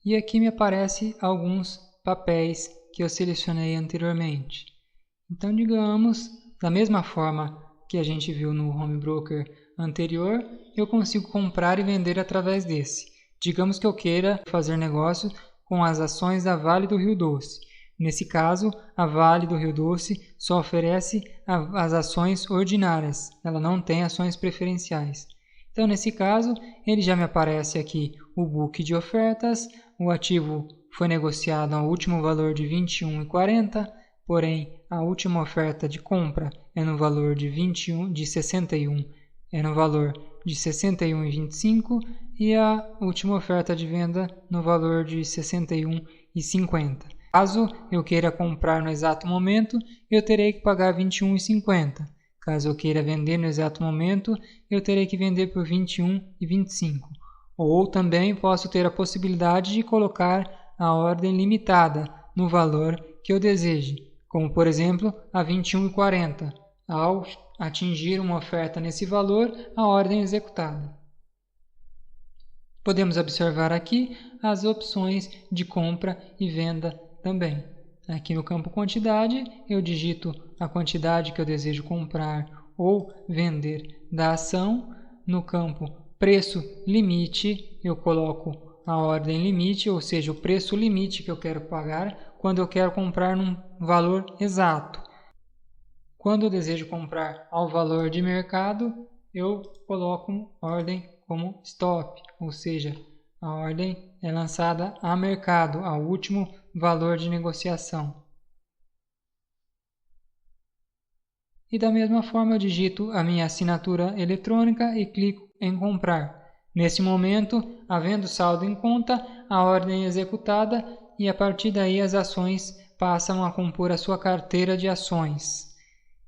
E aqui me aparecem alguns papéis que eu selecionei anteriormente. Então, digamos, da mesma forma que a gente viu no Home Broker anterior, eu consigo comprar e vender através desse. Digamos que eu queira fazer negócio com as ações da Vale do Rio Doce. Nesse caso, a Vale do Rio Doce só oferece as ações ordinárias, ela não tem ações preferenciais. Então, nesse caso, ele já me aparece aqui o book de ofertas, o ativo foi negociado ao último valor de R$ 21,40, porém, a última oferta de compra é no valor de 61, é no valor de R$ 61,25 e a última oferta de venda no valor de R$ 61,50. Caso eu queira comprar no exato momento, eu terei que pagar R$ 21,50. Caso eu queira vender no exato momento, eu terei que vender por R$ 21,25. Ou também posso ter a possibilidade de colocar a ordem limitada no valor que eu deseje, como por exemplo a R$ 21,40. Ao atingir uma oferta nesse valor, a ordem é executada. Podemos observar aqui as opções de compra e venda também. Aqui no campo quantidade, eu digito a quantidade que eu desejo comprar ou vender da ação. No campo preço limite, eu coloco a ordem limite, ou seja, o preço limite que eu quero pagar quando eu quero comprar num valor exato. Quando eu desejo comprar ao valor de mercado, eu coloco ordem como stop, ou seja, a ordem é lançada a mercado, ao último valor de negociação. E da mesma forma eu digito a minha assinatura eletrônica e clico em comprar. Nesse momento, havendo saldo em conta, a ordem é executada e a partir daí as ações passam a compor a sua carteira de ações.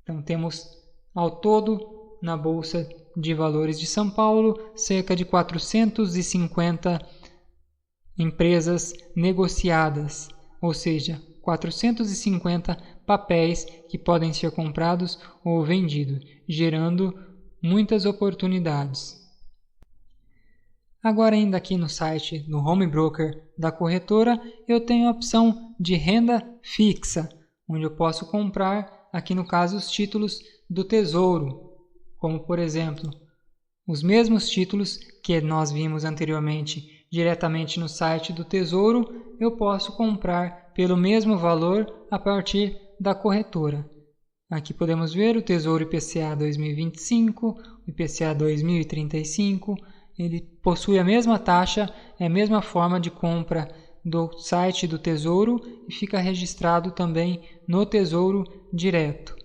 Então temos ao todo na Bolsa de Valores de São Paulo cerca de 450 empresas negociadas, ou seja, 450 papéis que podem ser comprados ou vendidos, gerando muitas oportunidades. Agora, ainda aqui no site, no Home Broker da corretora, eu tenho a opção de renda fixa, onde eu posso comprar, aqui no caso, os títulos do Tesouro, como por exemplo, os mesmos títulos que nós vimos anteriormente diretamente no site do Tesouro, eu posso comprar pelo mesmo valor a partir da corretora. Aqui podemos ver o Tesouro IPCA 2025, o IPCA 2035, ele possui a mesma taxa, a mesma forma de compra do site do Tesouro e fica registrado também no Tesouro Direto.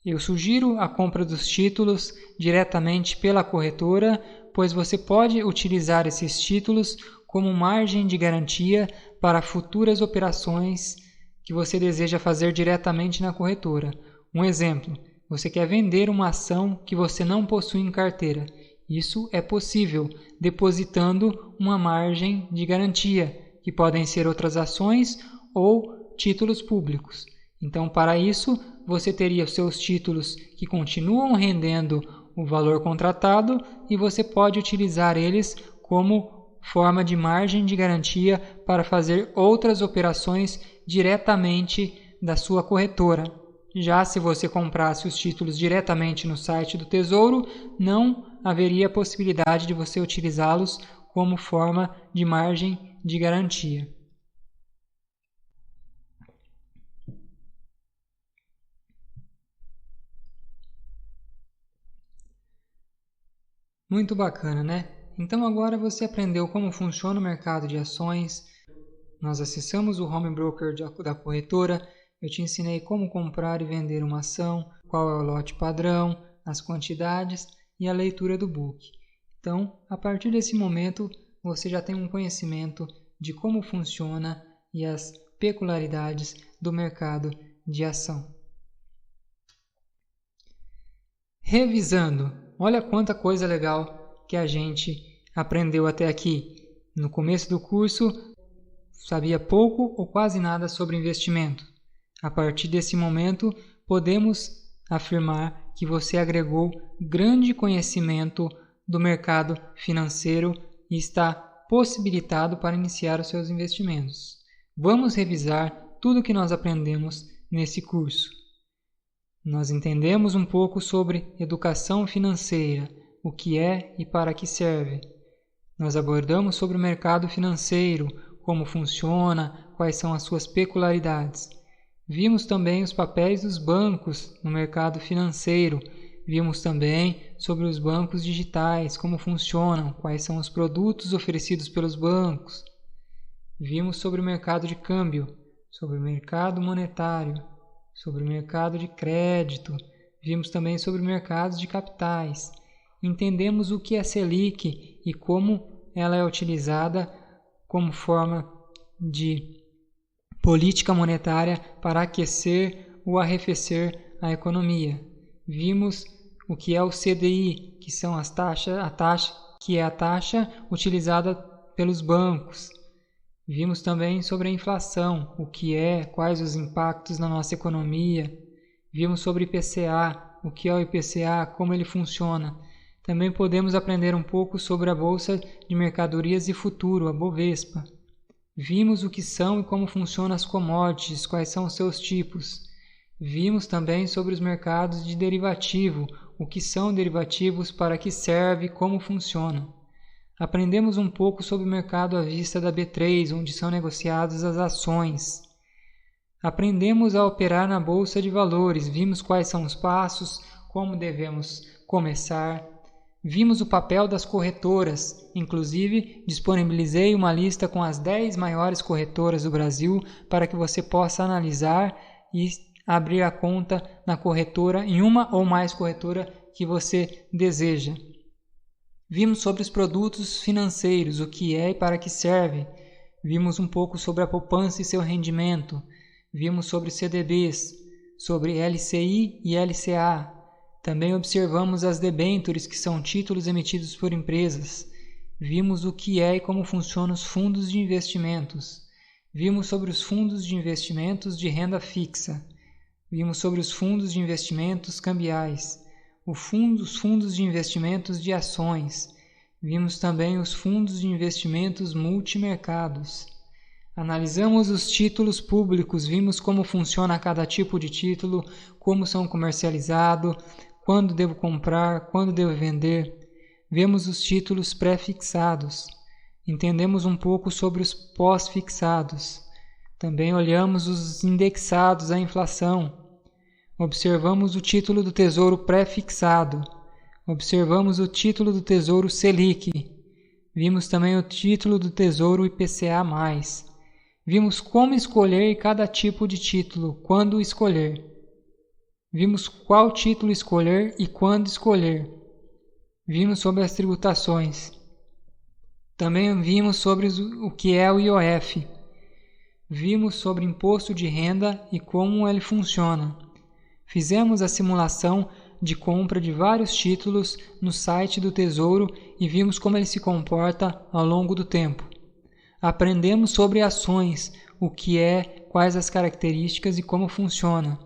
Eu sugiro a compra dos títulos diretamente pela corretora, pois você pode utilizar esses títulos como margem de garantia para futuras operações que você deseja fazer diretamente na corretora. Um exemplo, você quer vender uma ação que você não possui em carteira. Isso é possível depositando uma margem de garantia, que podem ser outras ações ou títulos públicos. Então, para isso, você teria os seus títulos que continuam rendendo o valor contratado e você pode utilizar eles como forma de margem de garantia para fazer outras operações diretamente da sua corretora. Já se você comprasse os títulos diretamente no site do Tesouro, não haveria possibilidade de você utilizá-los como forma de margem de garantia. Muito bacana, né? Então agora você aprendeu como funciona o mercado de ações. Nós acessamos o Home Broker da corretora. Eu te ensinei como comprar e vender uma ação, qual é o lote padrão, as quantidades e a leitura do book. Então, a partir desse momento, você já tem um conhecimento de como funciona e as peculiaridades do mercado de ação. Revisando, olha quanta coisa legal que a gente aprendeu até aqui. No começo do curso, sabia pouco ou quase nada sobre investimento. A partir desse momento, podemos afirmar que você agregou grande conhecimento do mercado financeiro e está possibilitado para iniciar os seus investimentos. Vamos revisar tudo o que nós aprendemos nesse curso. Nós entendemos um pouco sobre educação financeira, o que é e para que serve. Nós abordamos sobre o mercado financeiro, como funciona, quais são as suas peculiaridades. Vimos também os papéis dos bancos no mercado financeiro. Vimos também sobre os bancos digitais, como funcionam, quais são os produtos oferecidos pelos bancos. Vimos sobre o mercado de câmbio, sobre o mercado monetário, sobre o mercado de crédito. Vimos também sobre o mercado de capitais. Entendemos o que é Selic e como ela é utilizada como forma de política monetária para aquecer ou arrefecer a economia. Vimos o que é o CDI, que são a taxa utilizada pelos bancos. Vimos também sobre a inflação, o que é, quais os impactos na nossa economia. Vimos sobre IPCA, o que é o IPCA, como ele funciona. Também podemos aprender um pouco sobre a Bolsa de Mercadorias e Futuro, a Bovespa. Vimos o que são e como funcionam as commodities, quais são os seus tipos. Vimos também sobre os mercados de derivativo, o que são derivativos, para que serve e como funciona. Aprendemos um pouco sobre o mercado à vista da B3, onde são negociadas as ações. Aprendemos a operar na Bolsa de Valores, vimos quais são os passos, como devemos começar. Vimos o papel das corretoras, inclusive disponibilizei uma lista com as 10 maiores corretoras do Brasil para que você possa analisar e abrir a conta na corretora, em uma ou mais corretora que você deseja. Vimos sobre os produtos financeiros, o que é e para que serve. Vimos um pouco sobre a poupança e seu rendimento. Vimos sobre CDBs, sobre LCI e LCA. Também observamos as debêntures, que são títulos emitidos por empresas. Vimos o que é e como funcionam os fundos de investimentos. Vimos sobre os fundos de investimentos de renda fixa. Vimos sobre os fundos de investimentos cambiais, os fundos de investimentos de ações. Vimos também os fundos de investimentos multimercados. Analisamos os títulos públicos, vimos como funciona cada tipo de título, como são comercializados, quando devo comprar, quando devo vender. Vemos os títulos pré-fixados. Entendemos um pouco sobre os pós-fixados. Também olhamos os indexados à inflação. Observamos o título do Tesouro pré-fixado. Observamos o título do Tesouro Selic. Vimos também o título do Tesouro IPCA+. Vimos como escolher cada tipo de título, quando escolher. Vimos qual título escolher e quando escolher. Vimos sobre as tributações. Também vimos sobre o que é o IOF. Vimos sobre imposto de renda e como ele funciona. Fizemos a simulação de compra de vários títulos no site do Tesouro e vimos como ele se comporta ao longo do tempo. Aprendemos sobre ações, o que é, quais as características e como funciona.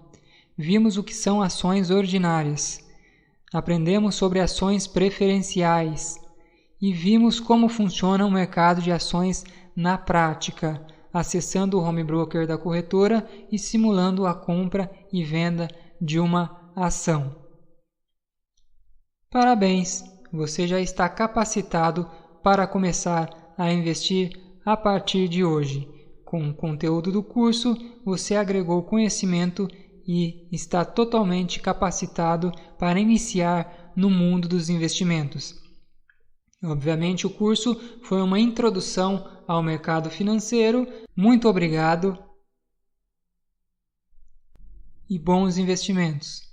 Vimos o que são ações ordinárias. Aprendemos sobre ações preferenciais e vimos como funciona o mercado de ações na prática, acessando o home broker da corretora e simulando a compra e venda de uma ação. Parabéns! Você já está capacitado para começar a investir a partir de hoje. Com o conteúdo do curso, você agregou conhecimento e está totalmente capacitado para iniciar no mundo dos investimentos. Obviamente, o curso foi uma introdução ao mercado financeiro. Muito obrigado e bons investimentos!